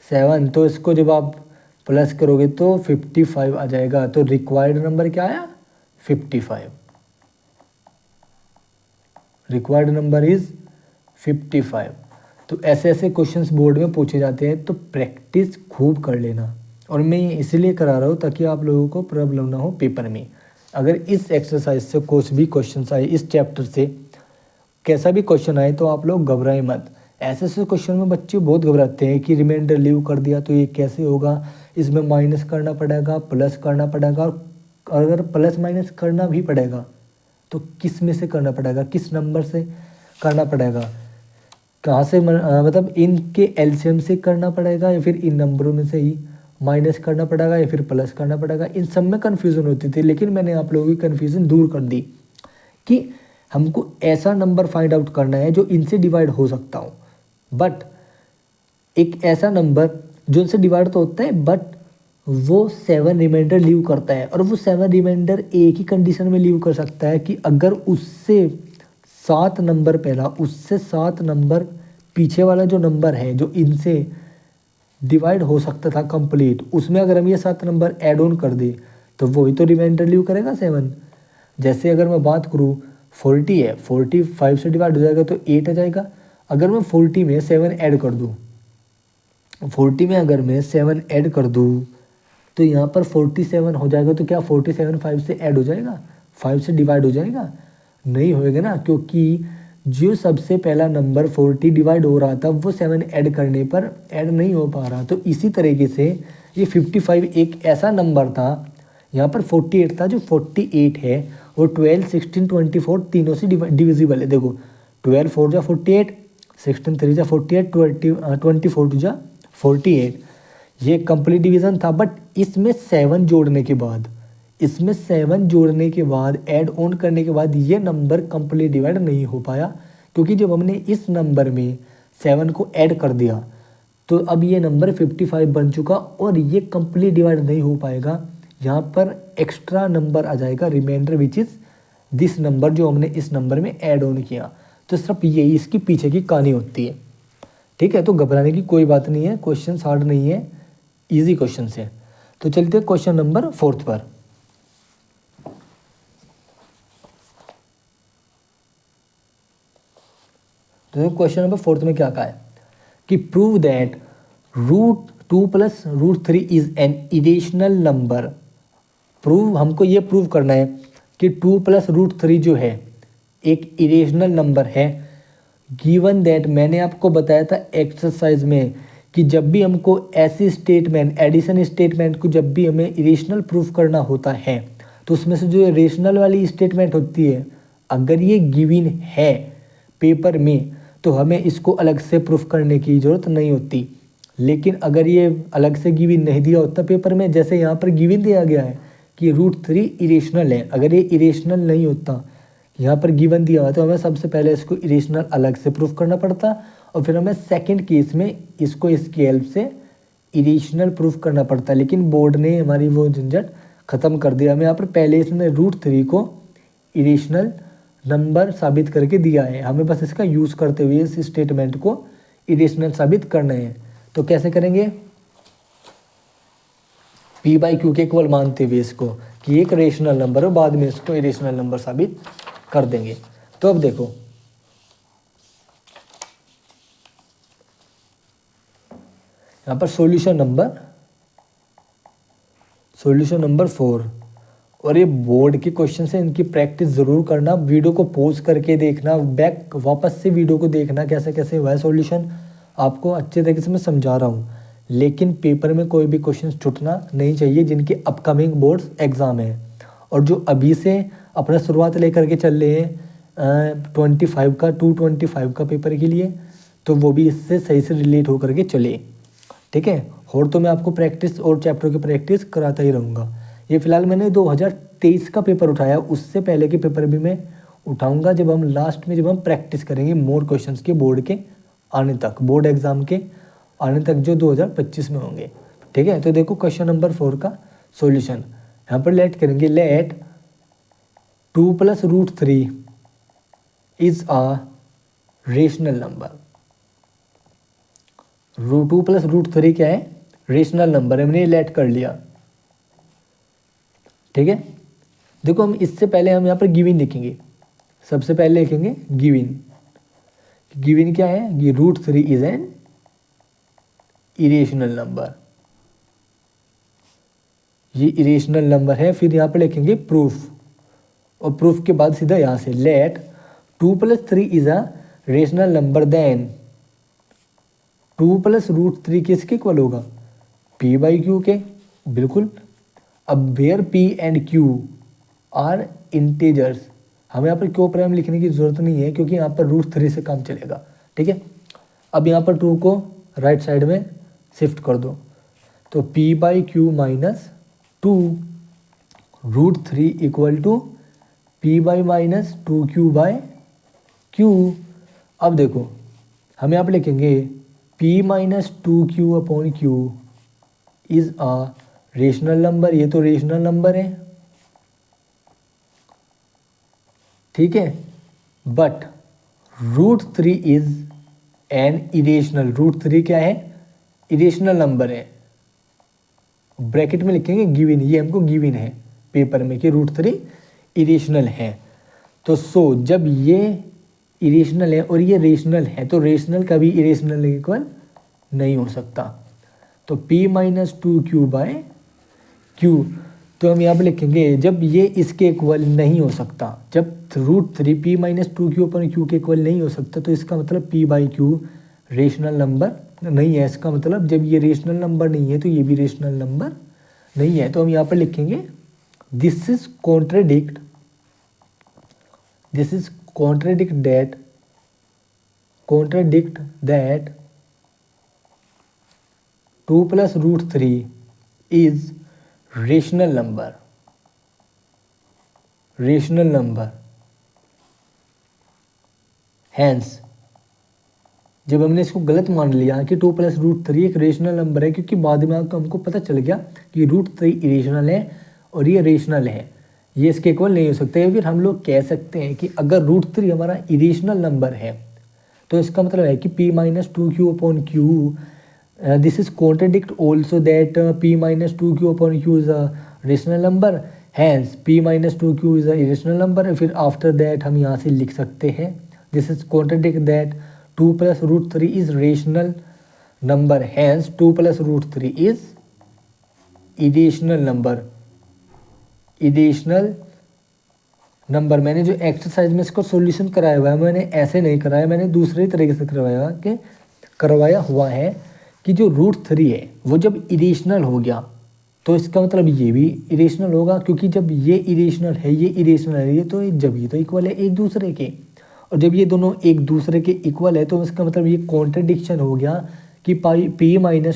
7, तो इसको जब आप प्लस करोगे तो 55 आ जाएगा। तो रिक्वायर्ड नंबर क्या आया? 55। Required number is 55। तो ऐसे ऐसे क्वेश्चंस बोर्ड में पूछे जाते हैं, तो प्रैक्टिस खूब कर लेना। और मैं ये इसलिए करा रहा हूँ ताकि आप लोगों को प्रॉब्लम ना हो पेपर में। अगर इस एक्सरसाइज से कुछ भी क्वेश्चन आए, इस चैप्टर से कैसा भी क्वेश्चन आए, तो आप लोग घबराएं मत। ऐसे ऐसे क्वेश्चन में बच्चे बहुत घबराते हैं कि रिमाइंडर लीव कर दिया तो ये कैसे होगा, इसमें माइनस करना पड़ेगा, प्लस करना पड़ेगा, और अगर प्लस माइनस करना भी पड़ेगा तो किस में से करना पड़ेगा, किस नंबर से करना पड़ेगा, कहाँ से मतलब इनके एलसीएम से करना पड़ेगा या फिर इन नंबरों में से ही माइनस करना पड़ेगा या फिर प्लस करना पड़ेगा। इन सब में कन्फ्यूज़न होती थी, लेकिन मैंने आप लोगों की कन्फ्यूज़न दूर कर दी कि हमको ऐसा नंबर फाइंड आउट करना है जो इनसे डिवाइड हो सकता हो, बट एक ऐसा नंबर जो इनसे डिवाइड तो होता है बट वो 7 रिमाइंडर लीव करता है। और वो 7 रिमाइंडर एक ही कंडीशन में लीव कर सकता है कि अगर उससे 7 नंबर पहला, उससे 7 नंबर पीछे वाला जो नंबर है जो इनसे डिवाइड हो सकता था कंप्लीट, उसमें अगर हम ये 7 नंबर ऐड ऑन कर दे तो वही तो रिमाइंडर लीव करेगा 7। जैसे अगर मैं बात करूँ 40 है, 45 से डिवाइड हो जाएगा तो 8 आ जाएगा। अगर मैं 40 में 7 ऐड कर दूँ, 40 में अगर मैं 7 ऐड कर दूँ तो यहाँ पर 47 हो जाएगा। तो क्या 47 5 से ऐड हो जाएगा, 5 से डिवाइड हो जाएगा? नहीं होएगा ना, क्योंकि जो सबसे पहला नंबर 40 डिवाइड हो रहा था वो 7 ऐड करने पर ऐड नहीं हो पा रहा। तो इसी तरीके से ये 55 एक ऐसा नंबर था, यहाँ पर 48 था, जो 48 है वो 12, 16, 24 तीनों से डिविजिबल है। देखो 12 4 जा 48, 16 3 जा 48, 24 2 जा 48, ये कंप्लीट डिवीजन था। बट इसमें 7 जोड़ने के बाद, ऐड ऑन करने के बाद ये नंबर कंप्लीट डिवाइड नहीं हो पाया, क्योंकि जब हमने इस नंबर में 7 को ऐड कर दिया तो अब ये नंबर 55 बन चुका और ये कंप्लीट डिवाइड नहीं हो पाएगा। यहाँ पर एक्स्ट्रा नंबर आ जाएगा reminder which is this number, जो हमने इस नंबर में ऐड ऑन किया। तो सिर्फ यही इसकी पीछे की कहानी होती है। ठीक है, तो घबराने की कोई बात नहीं है, क्वेश्चन हार्ड नहीं है, इजी क्वेश्चन है। तो चलते हैं क्वेश्चन नंबर 4 पर। तो क्वेश्चन नंबर 4 में क्या कहा है कि prove that √2 + √3 is an irrational number. Prove, हमको ये प्रूव करना है कि 2 + √3 जो है एक इरेशनल नंबर है। गिवन दैट, मैंने आपको बताया था एक्सरसाइज में कि जब भी हमको ऐसी स्टेटमेंट, एडिशन स्टेटमेंट को जब भी हमें इरेशनल प्रूफ करना होता है तो उसमें से जो रेशनल वाली स्टेटमेंट होती है, अगर ये गिवन है पेपर में तो हमें इसको अलग से प्रूफ करने की ज़रूरत नहीं होती। लेकिन अगर ये अलग से गिवन नहीं दिया होता पेपर में, जैसे यहाँ पर गिवन दिया गया है कि √3 इरेशनल है, अगर ये इरेशनल नहीं होता, यहाँ पर गिवन दिया हुआ तो हमें सबसे पहले इसको इरेशनल अलग से प्रूफ करना पड़ता और फिर हमें सेकंड केस में इसको इसकी हेल्प से इरेशनल प्रूफ करना पड़ता। लेकिन बोर्ड ने हमारी वो झंझट ख़त्म कर दिया। हमें यहाँ पर पहले इसने √3 को इरेशनल नंबर साबित करके दिया है, हमें बस इसका यूज़ करते हुए इस स्टेटमेंट को इरेशनल साबित करना है। तो कैसे करेंगे? P/Q के इक्वल मानते हुए इसको कि एक रेशनल नंबर है, बाद में इसको इरेशनल नंबर साबित कर देंगे। तो अब देखो यहाँ पर सॉल्यूशन नंबर 4। और ये बोर्ड के क्वेश्चन है, इनकी प्रैक्टिस ज़रूर करना, वीडियो को पॉज करके देखना, बैक वापस से वीडियो को देखना कैसे कैसे हुआ है सॉल्यूशन। आपको अच्छे तरीके से मैं समझा रहा हूँ, लेकिन पेपर में कोई भी क्वेश्चन छूटना नहीं चाहिए जिनके अपकमिंग बोर्ड्स एग्ज़ाम है। और जो अभी से अपना शुरुआत लेकर के चल रहे हैं 225 का पेपर के लिए, तो वो भी इससे सही से रिलेट होकर के चले, ठीक है। और तो मैं आपको प्रैक्टिस और चैप्टर की प्रैक्टिस कराता ही रहूँगा। ये फिलहाल मैंने 2023 का पेपर उठाया, उससे पहले के पेपर भी मैं उठाऊँगा जब हम लास्ट में प्रैक्टिस करेंगे मोर क्वेश्चंस के बोर्ड के आने तक, बोर्ड एग्ज़ाम के आने तक जो 2025 में होंगे, ठीक है। तो देखो क्वेश्चन नंबर 4 का सॉल्यूशन यहाँ पर लेट करेंगे। Let 2 + √3 is a rational number. 2 + √3 क्या है? रेशनल नंबर है, हमने लेट कर लिया, ठीक है। देखो हम इससे पहले हम यहाँ पर गिविन लिखेंगे, सबसे पहले लिखेंगे गिविन क्या है कि √3 इज एन इरेशनल नंबर, ये इरेशनल नंबर है। फिर यहाँ पर लिखेंगे प्रूफ, और प्रूफ के बाद सीधा यहाँ से let 2 + 3 is a rational number, then 2 + √3 किसके इक्वल होगा? p/q के, बिल्कुल। अब where p and q are integers, हमें यहाँ पर क्यू प्राइम लिखने की जरूरत नहीं है क्योंकि यहाँ पर √3 से काम चलेगा, ठीक है। अब यहाँ पर 2 को राइट साइड में शिफ्ट कर दो, तो p/q - 2 √3 = p/ - 2q/q। अब देखो हम यहाँ पर लिखेंगे p - 2q/q is a rational number, ये तो रेशनल नंबर है, ठीक है। बट √3 इज एन इरेशनल, √3 क्या है? इरेशनल नंबर है। ब्रैकेट में लिखेंगे गिवन, ये हमको गिवन है पेपर में कि √3 इरेशनल है। तो जब ये इरेशनल है और ये रेशनल है, तो रेशनल कभी इरेशनल इक्वल नहीं हो सकता। तो p - 2q/q, तो हम यहाँ पे लिखेंगे जब ये इसके इक्वल नहीं हो सकता, जब √3 p - 2q/q के इक्वल नहीं हो सकता, तो इसका मतलब p/q रेशनल नंबर नहीं है। इसका मतलब जब ये रेशनल नंबर नहीं है तो ये भी रेशनल नंबर नहीं है। तो हम यहाँ पर लिखेंगे this is contradict that 2 + √3 is rational number. Hence जब हमने इसको गलत मान लिया कि 2 + √3 एक रेशनल नंबर है, क्योंकि बाद में हमको पता चल गया कि √3 इरेशनल है और ये रेशनल है, ये इसके इक्वल नहीं हो सकता। या फिर हम लोग कह सकते हैं कि अगर √3 हमारा इरेशनल नंबर है तो इसका मतलब है कि p - 2q/q this is contradict also that p - 2q/q is a rational number, hence p - 2q is a irrational number. फिर आफ्टर दैट हम यहाँ से लिख सकते हैं this is contradict that 2 + √3 is rational number, hence 2 + √3 is irrational number. मैंने जो exercise में इसको सॉल्यूशन कराया हुआ है, मैंने ऐसे नहीं कराया, मैंने दूसरे तरीके से करवाया हुआ है कि जो √3 है वो जब इरेशनल हो गया तो इसका मतलब ये भी इरेशनल होगा, क्योंकि जब ये इरेशनल है ये इरेशनल है, ये तो जब ये तो इक्वल है एक दूसरे के, और जब ये दोनों एक दूसरे के इक्वल है तो इसका मतलब ये कॉन्ट्रडिक्शन हो गया कि p -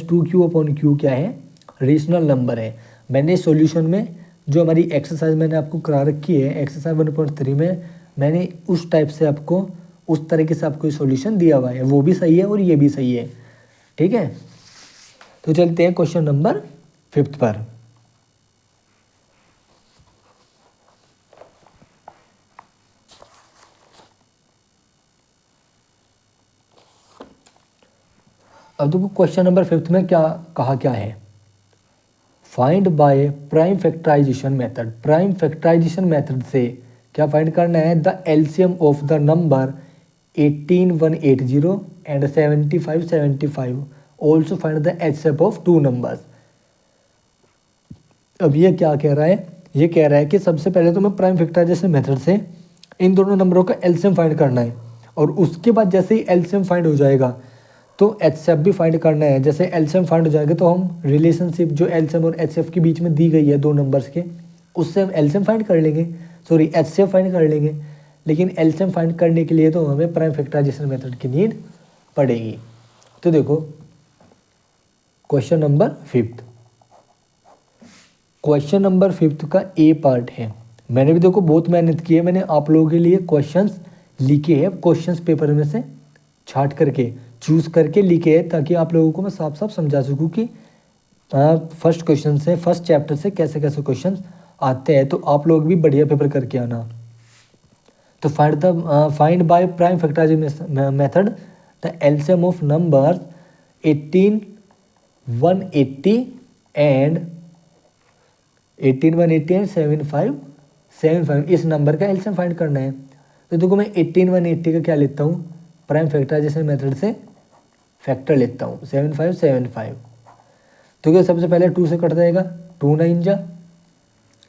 2q/q क्या है? रेशनल नंबर है। मैंने सॉल्यूशन में जो हमारी एक्सरसाइज मैंने आपको करा रखी है, एक्सरसाइज 1.3 में मैंने उस टाइप से आपको उस तरीके से आपको सॉल्यूशन दिया हुआ है, वो भी सही है और ये भी सही है, ठीक है। तो चलते हैं क्वेश्चन नंबर 5 पर। अब देखो क्वेश्चन नंबर 5 में क्या है, find by prime factorization method. Prime factorization method से क्या फाइंड करना है? The LCM of the number 18180 and 7575 also find the HCF of two numbers. अब ये क्या कह रहा है, ये कह रहा है कि सबसे पहले तो मैं प्राइम फैक्टराइजेशन मेथड से इन दोनों नंबरों का एलसीएम फाइंड करना है, और उसके बाद जैसे ही एलसीएम फाइंड हो जाएगा तो HCF भी फाइंड करना है। जैसे एलसीएम फाइंड हो जाएगा तो हम रिलेशनशिप जो एलसीएम और HCF के बीच में दी गई है दो नंबर्स के, उससे हम एलसीएम फाइंड कर लेंगे, सॉरी HCF फाइंड कर लेंगे। लेकिन एलसीएम फाइंड करने के लिए तो हमें प्राइम फैक्टराइजेशन मेथड की नीड पड़ेगी। तो देखो क्वेश्चन नंबर 5, क्वेश्चन नंबर 5 का ए पार्ट है। मैंने भी देखो बहुत मेहनत की है, मैंने आप लोगों के लिए क्वेश्चंस लिखे हैं, क्वेश्चंस पेपर में से छांट करके चूज करके लिखे हैं, ताकि आप लोगों को मैं साफ साफ समझा सकूं कि फर्स्ट क्वेश्चन से, फर्स्ट चैप्टर से कैसे कैसे क्वेश्चंस आते हैं, तो आप लोग भी बढ़िया पेपर करके आना। तो find by prime factorization method the LCM of numbers 18, 180 and 75, इस नंबर का एलसीएम फाइंड करना है। तो देखो मैं 18, 180 का क्या लेता हूँ, प्राइम फैक्टराइजेशन मेथड से फैक्टर लेता हूँ 75। तो क्या सबसे पहले 2 से कट जाएगा, 2 9 जा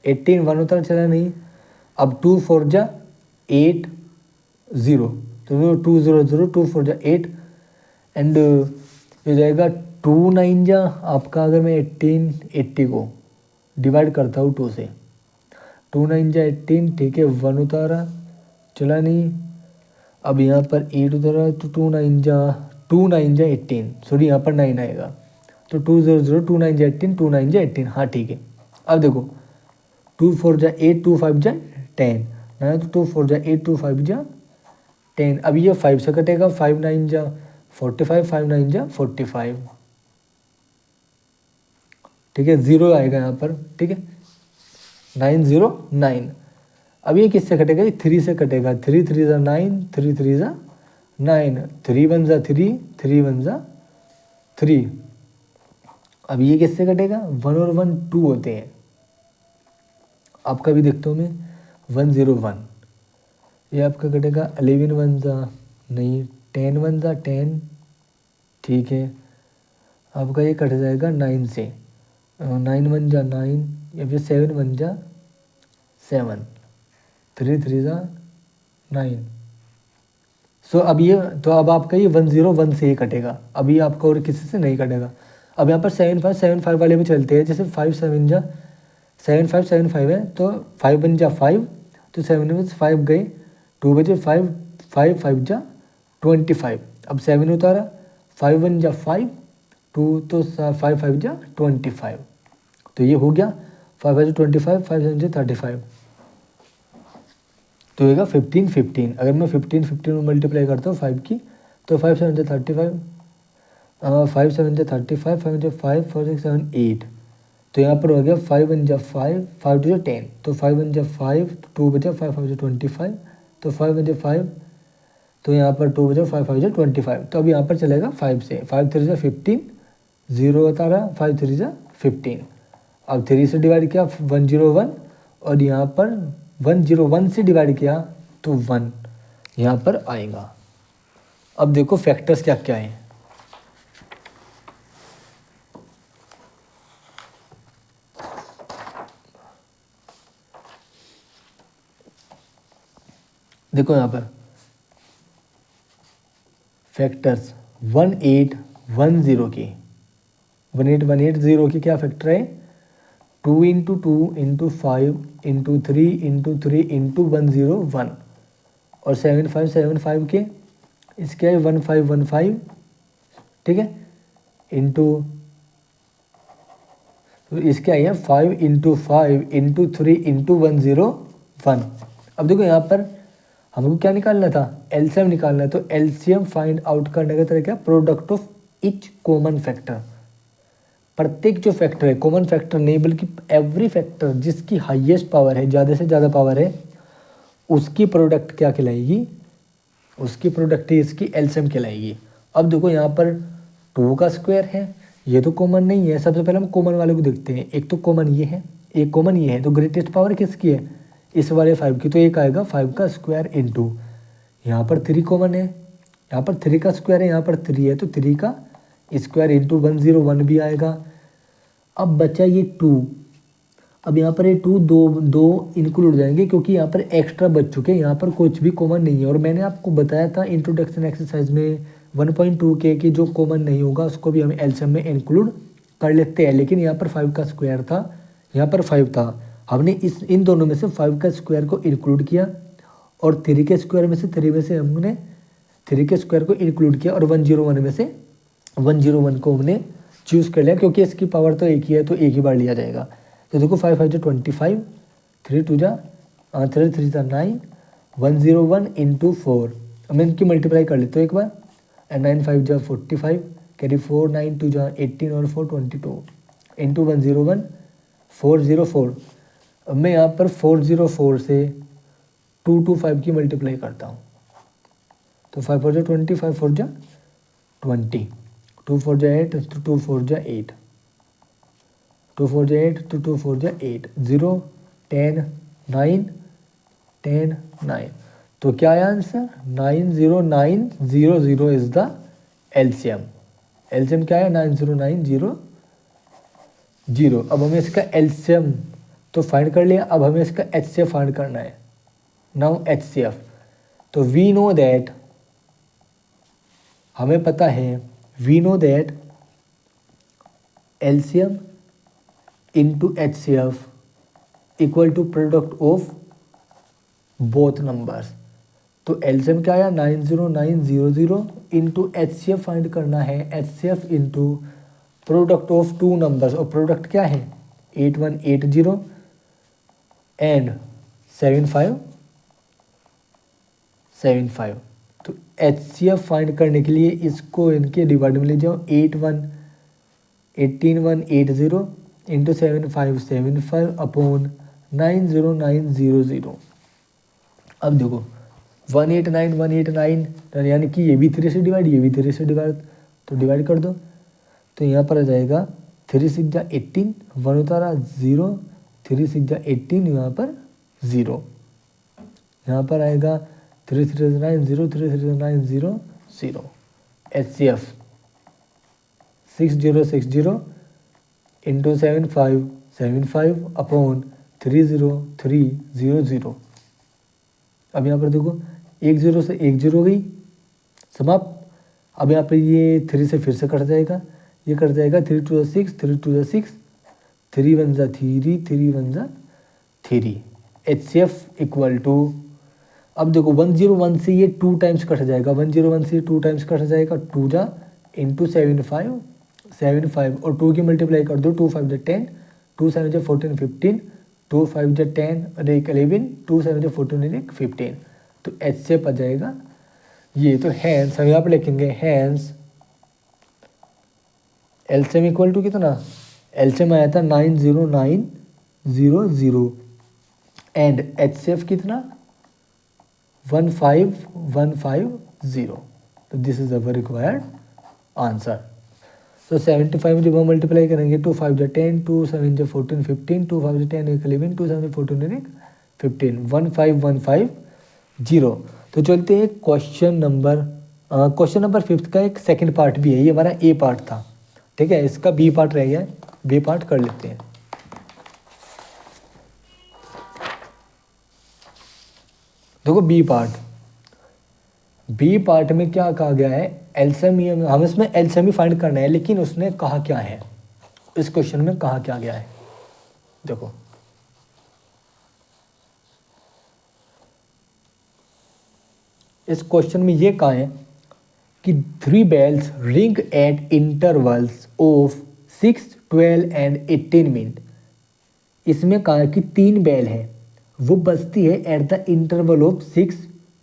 18, 1 उतर चला नहीं। अब 2 4 जा 8 0, तो 2 0 0, 2 4 जा 8 एंड ये जाएगा 2 9 जा आपका, अगर मैं 18 80 को डिवाइड करता हूँ 2 से, 2 9 जा 18, ठीक है 1 उतारा चला नहीं। अब यहाँ पर 8 उतारा तो 2 9 जा 18, सॉरी यहाँ पर 9 आएगा, तो 2 0 0, 2 9 जा 18, 2 9 जा 18, हाँ ठीक है। अब देखो 2 4 जा 8, 2 5 जा 10, ना तो 2 4 जा 8, 2 5 जा 10। अब ये 5 से कटेगा, 5 9 जा 45, 5 9 जा 45, ठीक है 0 आएगा यहाँ पर, ठीक है 9 0 9। अब ये किससे कटेगा, ये 3 से कटेगा, 3 3 जा 9, 3 3 जा 9, 3 1 जा 3, 3 1 जा 3। अब ये किससे कटेगा, 1 और 1 2 होते हैं, आपका भी देखता हूँ मैं 1 0 1। ये आपका कटेगा 11 1 जा नहीं, 10 1 जा 10, ठीक है। आपका ये कट जाएगा 9 से, 9 1 जा 9, या फिर 7 1 जा 7, 3 3 जा 9। सो अब ये, तो अब आपका ये 1 0 1 से ही कटेगा, अभी आपका और किसी से नहीं कटेगा। अब यहाँ पर 7 5 वाले में चलते हैं, जैसे 5 7 जा 7 5 7 5 है, तो 5 1 जा 5, तो 7 में 5 गए, 2 बजे 5 5 5 जा 25। अब 7 उतारा, 5 1 जा 5, 2 तो 5 5 जा 25, तो ये हो गया 5 5 25, 5 7 जा 35, तो होगा 15 15। अगर मैं 15 15 में मल्टीप्लाई करता हूँ 5 की, तो 5 7 जा 35, 5 7 जा 35, 5 जा 5 4 6 7 8, तो यहाँ पर हो गया 5 1 जा 5, 5 2 जा 10, तो 5 1 जा 5, 2 बचा 5 5 जा 25, तो 5 1 जा 5, तो यहाँ पर 2 बचा 5 5 जा 25। तो अब यहाँ पर चलेगा 5 से, 5 3 जा 15, 0 आता रहा, 5 3 जा 15। अब 3 से डिवाइड किया 1 0 1, और यहाँ पर 1 0 1 से डिवाइड किया तो 1 यहाँ पर आएगा। अब देखो फैक्टर्स क्या क्या हैं। देखो यहाँ पर फैक्टर्स 1810 की, 18180 की क्या फैक्टर है, 2 × 2 × 5 × 3 × 3 × 101, और 7575 के इसके है 1515, ठीक है, इंटू, तो इसके आई है 5 × 5 × 3 × 101। अब देखो यहाँ पर हमको क्या निकालना था, एलसीएम निकालना है। तो एलसीएम फाइंड आउट करने का तरीका product of each common factor, प्रत्येक जो फैक्टर है, कॉमन फैक्टर नहीं बल्कि एवरी फैक्टर जिसकी हाईएस्ट पावर है, ज़्यादा से ज़्यादा पावर है, उसकी प्रोडक्ट क्या कहलाएगी, उसकी प्रोडक्ट ही इसकी एलसीएम कहलाएगी। अब देखो यहाँ पर 2 का स्क्वायर है, ये तो कॉमन नहीं है। सबसे पहले हम कॉमन वाले को देखते हैं, एक तो कॉमन ये है, एक कॉमन ये है, तो ग्रेटेस्ट पावर किसकी है, इस वाले 5 की, तो एक आएगा 5 का स्क्वायर इंटू, यहाँ पर 3 कॉमन है, यहाँ पर 3 का स्क्वायर है, यहाँ पर 3 है, तो 3 का स्क्वायर इंटू 101 भी आएगा। अब बचा ये 2। अब यहाँ पर ये 2 दो इंक्लूड हो जाएंगे क्योंकि यहाँ पर एक्स्ट्रा बच चुके हैं, यहाँ पर कुछ भी कॉमन नहीं है। और मैंने आपको बताया था इंट्रोडक्शन एक्सरसाइज में 1.2 के कि जो कॉमन नहीं होगा उसको भी हम एलसीएम में इंक्लूड कर लेते हैं। लेकिन यहाँ पर 5 का स्क्वायर था, यहाँ पर 5 था, हमने इन दोनों में से 5 का स्क्वायर को इंक्लूड किया और 3 के स्क्वायर में से 3 में से हमने 3 के स्क्वायर को इंक्लूड किया और 101 में से 101 को हमने चूज़ कर लिया क्योंकि इसकी पावर तो एक ही है तो एक ही बार लिया जाएगा। तो देखो 5 5 25, 3 2 3 3 9, 101 इंटू 4। अब मैं इनकी मल्टीप्लाई कर लेता हूँ एक बार, एंड 9 5 45, कैरी 4 9 2 18 और 4 22 इंटू 101 404। अब मैं यहाँ पर 404 से 225 की मल्टीप्लाई करता हूँ, तो 5 4 20, 5 4 20, 2 4 8, 2 4 8, 2 4 8, 2 4 8, 0 10 9 10 9। तो क्या है answer? 90900 is the LCM. LCM क्या है? 90900। अब हमें इसका एलसीएम तो फाइंड कर लिया, अब हमें इसका एचसीएफ फाइंड करना है। नाउ एचसीएफ, तो वी नो दैट, हमें पता है, we know that LCM into HCF equal to product of both numbers. तो एलसीएम क्या आया? 90900 इंटू एचसीएफ फाइंड करना है, HCF into product of two numbers, और प्रोडक्ट क्या है? 8180 एंड 7575। तो एचसीएफ फाइंड करने के लिए इसको इनके डिवाइड में ले जाओ, 18180 इंटू 7575 अपॉन 90900। अब देखो 189 यानी कि ये भी 3 से डिवाइड, ये भी 3 से डिवाइड, तो डिवाइड कर दो। तो यहाँ पर आ जाएगा 3 6 18, 1 उतारा 0, 3 6 18, यहाँ पर 0, यहाँ पर आएगा 3 3 9 0, 3 3 9 0 0। HCF 6060 into 7575 upon 30300। अब यहाँ पर देखो 10 से 10 गई समाप्त। अब यहाँ पर ये 3 से फिर से कट जाएगा, ये कट जाएगा 3 2 6, 3 2 6, 3 1 3, 3 1 3। एचसीएफ इक्वल टू, अब देखो 101 से ये 2 टाइम्स कट जाएगा, 101 से 2 टाइम्स कट जाएगा, 2 जा इंटू 75 75 और 2 की मल्टीप्लाई कर दो, 2 5 10, 2 7 14 15, 2 5 10 और 1 11, 2 7 14 1 15। तो एचसीएफ आ जाएगा ये। तो हैंस हम यहाँ पर लिखेंगे, हैंस एलसीएम इक्वल टू कितना? एलसीएम आया था 90900 एंड एचसीएफ कितना? 15150। तो this is our required answer. तो 75 जब हम मल्टीप्लाई करेंगे, 2 5 10, 2 7 14 15, 2 5 10 1 11, 2 7 14 1 15, 15150। तो चलते हैं क्वेश्चन नंबर 5 का एक सेकंड पार्ट भी है, ये हमारा ए पार्ट था, ठीक है, इसका बी पार्ट रह गया है, बी पार्ट कर लेते हैं। देखो बी पार्ट में क्या कहा गया है? एलसीएम, हम इसमें एलसीएम ही फाइंड करना है, लेकिन उसने कहा क्या है, इस क्वेश्चन में कहा क्या गया है? देखो इस क्वेश्चन में ये कहा है कि 3 bells ring at intervals of 6, 12 and 18 minute. इसमें कहा है कि 3 बेल है, वो बजती है at the interval of 6,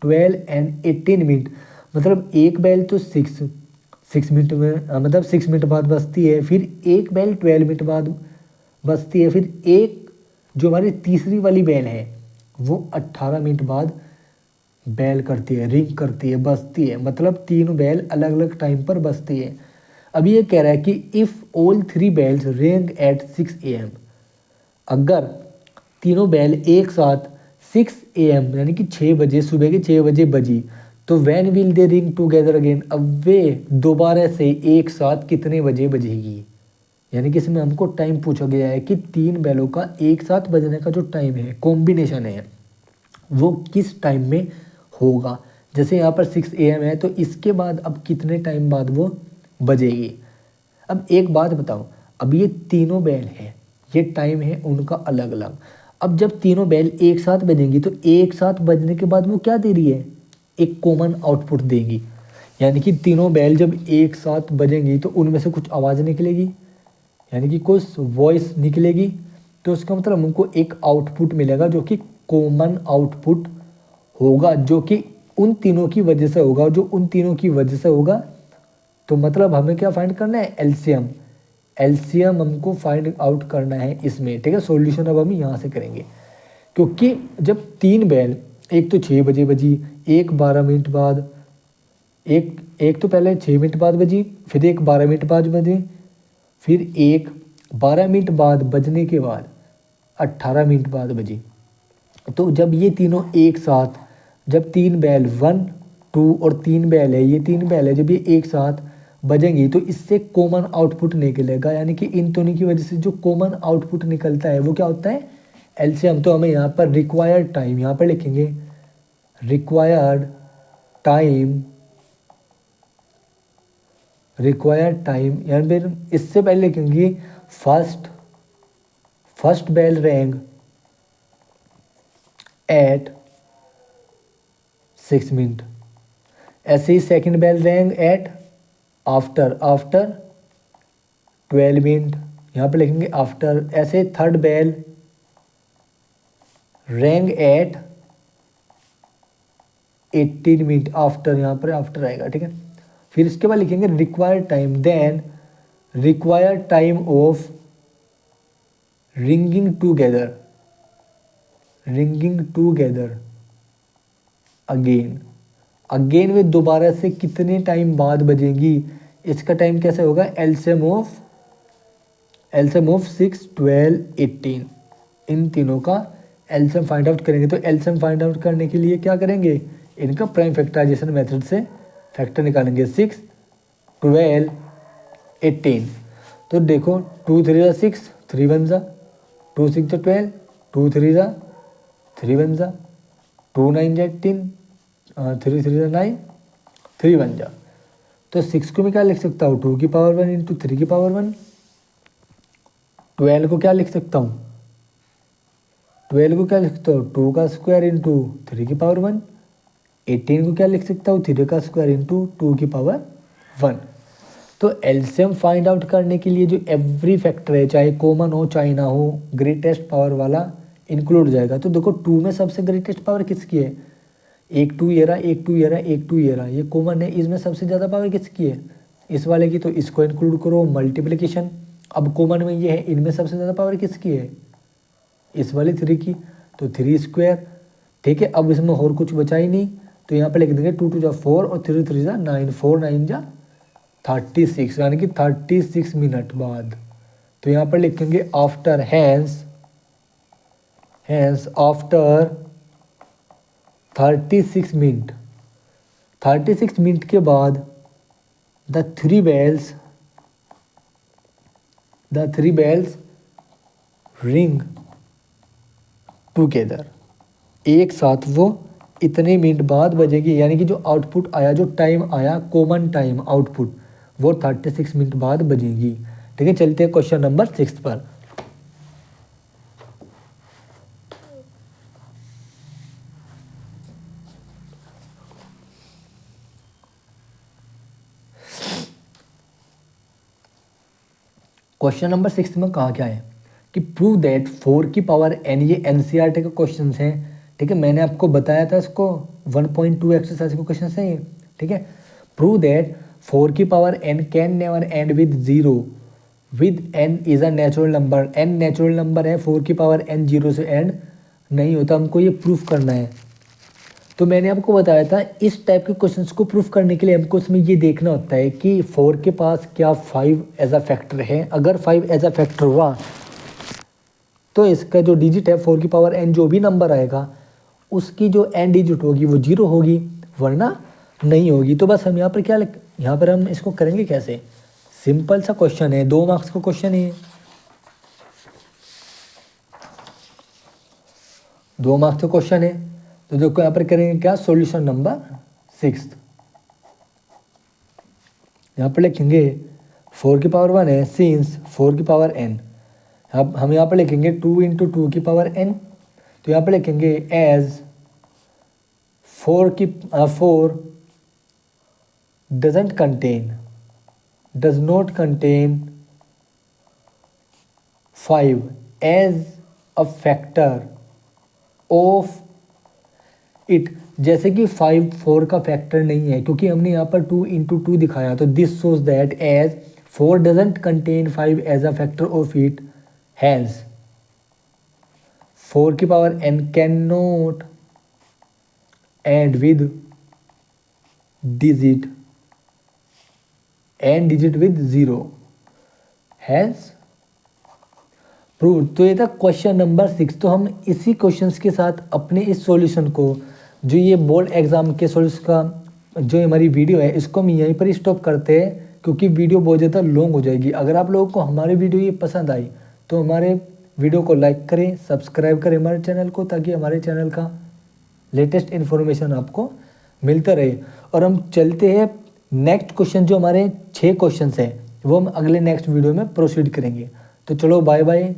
12 and 18 minute. मतलब एक बेल तो 6 मिनट में, मतलब 6 मिनट बाद बजती है, फिर एक बेल 12 मिनट बाद बजती है, फिर एक जो हमारी तीसरी वाली बेल है वो 18 मिनट बाद बेल करती है, रिंग करती है, बजती है। मतलब 3 बेल अलग अलग टाइम पर बजती है। अब ये कह रहा है कि if all 3 bells ring at 6 AM, अगर तीनों बेल एक साथ 6 AM यानी कि 6 बजे, सुबह के 6 बजे बजी, तो when will they ring together again, अब वे दोबारा से एक साथ कितने बजे बजेगी। यानी कि इसमें हमको टाइम पूछा गया है कि तीन बैलों का एक साथ बजने का जो टाइम है, कॉम्बिनेशन है, वो किस टाइम में होगा। जैसे यहाँ पर 6 AM है, तो इसके बाद अब कितने टाइम बाद वो बजेगी। अब एक बात बताओ, अब ये तीनों बैल हैं, ये टाइम है उनका अलग अलग। अब जब तीनों बैल एक साथ बजेंगी तो एक साथ बजने के बाद वो क्या दे रही है, एक कॉमन आउटपुट देंगी। यानी कि तीनों बैल जब एक साथ बजेंगी तो उनमें से कुछ आवाज़ निकलेगी, यानी कि कुछ वॉइस निकलेगी। तो उसका मतलब हमको एक आउटपुट मिलेगा जो कि कॉमन आउटपुट होगा, जो कि उन तीनों की वजह से होगा, जो उन तीनों की वजह से होगा। तो मतलब हमें क्या फाइंड करना है, एलसीएम। एलसीएम हमको फाइंड आउट करना है इसमें, ठीक है। सॉल्यूशन अब हम यहाँ से करेंगे, क्योंकि जब तीन बैल, एक तो 6 बजे बजी, एक 12 मिनट बाद, एक तो पहले 6 मिनट बाद बजी, फिर एक 12 मिनट बाद बजी, फिर एक 12 मिनट बाद बजने के बाद 18 मिनट बाद बजी। तो जब ये तीनों एक साथ, जब तीन बैल 1 2 और 3 बैल है, ये 3 बैल है, जब ये एक साथ बजेंगी तो इससे कॉमन आउटपुट निकलेगा। यानी कि इन दोनों की वजह से जो कॉमन आउटपुट निकलता है वो क्या होता है, एलसीएम। तो हमें यहाँ पर रिक्वायर्ड टाइम, यहाँ पर लिखेंगे रिक्वायर्ड टाइम, रिक्वायर्ड टाइम, यानी फिर इससे पहले लिखेंगे first bell rang at 6 minute. ऐसे ही second bell rang at after 12 minute, यहाँ पे लिखेंगे आफ्टर। ऐसे third bell rang at 18 minute, after, यहाँ पर आफ्टर आएगा, ठीक है। फिर इसके बाद लिखेंगे required time, then required time of ringing together again वे दोबारा से कितने टाइम बाद बजेंगी। इसका टाइम कैसे होगा, एलसीएम ऑफ 6 12 18, इन तीनों का एलसीएम फाइंड आउट करेंगे। तो एलसीएम फाइंड आउट करने के लिए क्या करेंगे, इनका प्राइम फैक्टराइजेशन मेथड से फैक्टर निकालेंगे। 6 12 18, तो देखो 2 3 जा 6, 3 1 जा 2 6 जा 12, 2 3 जा 3 1 जा 2 9 जा 18, 3 3 जा 9, 3 1 जा। तो 6 को मैं क्या लिख सकता हूँ, 2 की पावर 1 इंटू 3 की पावर 1। 12 को क्या लिख सकता हूँ, 12 को क्या लिख सकता हूँ, 2 का स्क्वायर इंटू 3 की पावर 1। 18 को क्या लिख सकता हूँ, 3 का स्क्वायर इंटू 2 की पावर 1। तो एलसीएम फाइंड आउट करने के लिए जो एवरी फैक्टर है, चाहे कॉमन हो चाहे ना हो, ग्रेटेस्ट पावर वाला इंक्लूड जाएगा। तो देखो 2 में सबसे ग्रेटेस्ट पावर किसकी है, एक 2 ये रहा, एक 2 ये रहा, एक 2 ये रहा, ये कॉमन है। इसमें सबसे ज़्यादा पावर किसकी है, इस वाले की, तो इसको इंक्लूड करो, मल्टीप्लिकेशन। अब कॉमन में ये है, इनमें सबसे ज़्यादा पावर किसकी है, इस वाले 3 की, तो 3 स्क्वायर, ठीक है। अब इसमें और कुछ बचा ही नहीं, तो यहाँ पे लिख देंगे 2 2 जा 4 और 3 3 जा 9, 4 9 जा 36, यानी कि 36 मिनट बाद। तो यहाँ पर लिखेंगे after, hence after 36 minute, 36 minute के बाद the three bells ring together, एक साथ वो इतने मिनट बाद बजेगी। यानी कि जो आउटपुट आया, जो टाइम आया, कॉमन टाइम आउटपुट, वो 36 मिनट बाद बजेगी, ठीक है। चलते हैं क्वेश्चन नंबर 6 पर। क्वेश्चन नंबर 6 में कहा क्या है कि प्रूव दैट 4 की पावर n, ये एनसीईआरटी के क्वेश्चन हैं, ठीक है। मैंने आपको बताया था इसको, 1.2 एक्सरसाइज के क्वेश्चन हैं ये, ठीक है। प्रूव दैट 4 की power n can never and with 0 with n is a natural number. n natural number है, 4 की पावर n 0 से एंड नहीं होता, हमको ये प्रूफ करना है। तो मैंने आपको बताया था इस टाइप के क्वेश्चंस को प्रूफ करने के लिए हमको इसमें ये देखना होता है कि 4 के पास क्या 5 एज अ फैक्टर है। अगर 5 एज अ फैक्टर हुआ तो इसका जो डिजिट है 4 की पावर n, जो भी नंबर आएगा उसकी जो n डिजिट होगी वो 0 होगी, वरना नहीं होगी। तो बस हम यहाँ पर यहाँ पर हम इसको करेंगे कैसे, सिंपल सा क्वेश्चन है, 2 मार्क्स का क्वेश्चन है, 2 मार्क्स का क्वेश्चन है। तो देखो यहाँ पर करेंगे क्या, सॉल्यूशन नंबर 6। यहाँ पर लिखेंगे 4 की पावर 1 है, सिंस 4 की पावर n, अब हम यहाँ पर लिखेंगे 2 इंटू 2 की पावर n। तो यहाँ पर लिखेंगे as 4 does not contain 5 as a factor of it. जैसे कि 5 4 का फैक्टर नहीं है, क्योंकि हमने यहाँ पर 2 इंटू 2 दिखाया, तो this shows that as 4 doesn't contain 5 as a factor of it, hence 4 की power n can not end with digit and digit with 0, hence prove. तो ये था क्वेश्चन नंबर 6। तो हम इसी क्वेश्चंस के साथ अपने इस सॉल्यूशन को, जो ये बोर्ड एग्जाम के सॉल्यूशन का जो हमारी वीडियो है, इसको हम यहीं पर ही स्टॉप करते हैं, क्योंकि वीडियो बहुत ज़्यादा लॉन्ग हो जाएगी। अगर आप लोगों को हमारी वीडियो ये पसंद आई तो हमारे वीडियो को लाइक करें, सब्सक्राइब करें हमारे चैनल को, ताकि हमारे चैनल का लेटेस्ट इन्फॉर्मेशन आपको मिलता रहे। और हम चलते हैं नेक्स्ट क्वेश्चन, जो हमारे 6 क्वेश्चन हैं वो हम अगले नेक्स्ट वीडियो में प्रोसीड करेंगे। तो चलो बाय बाय।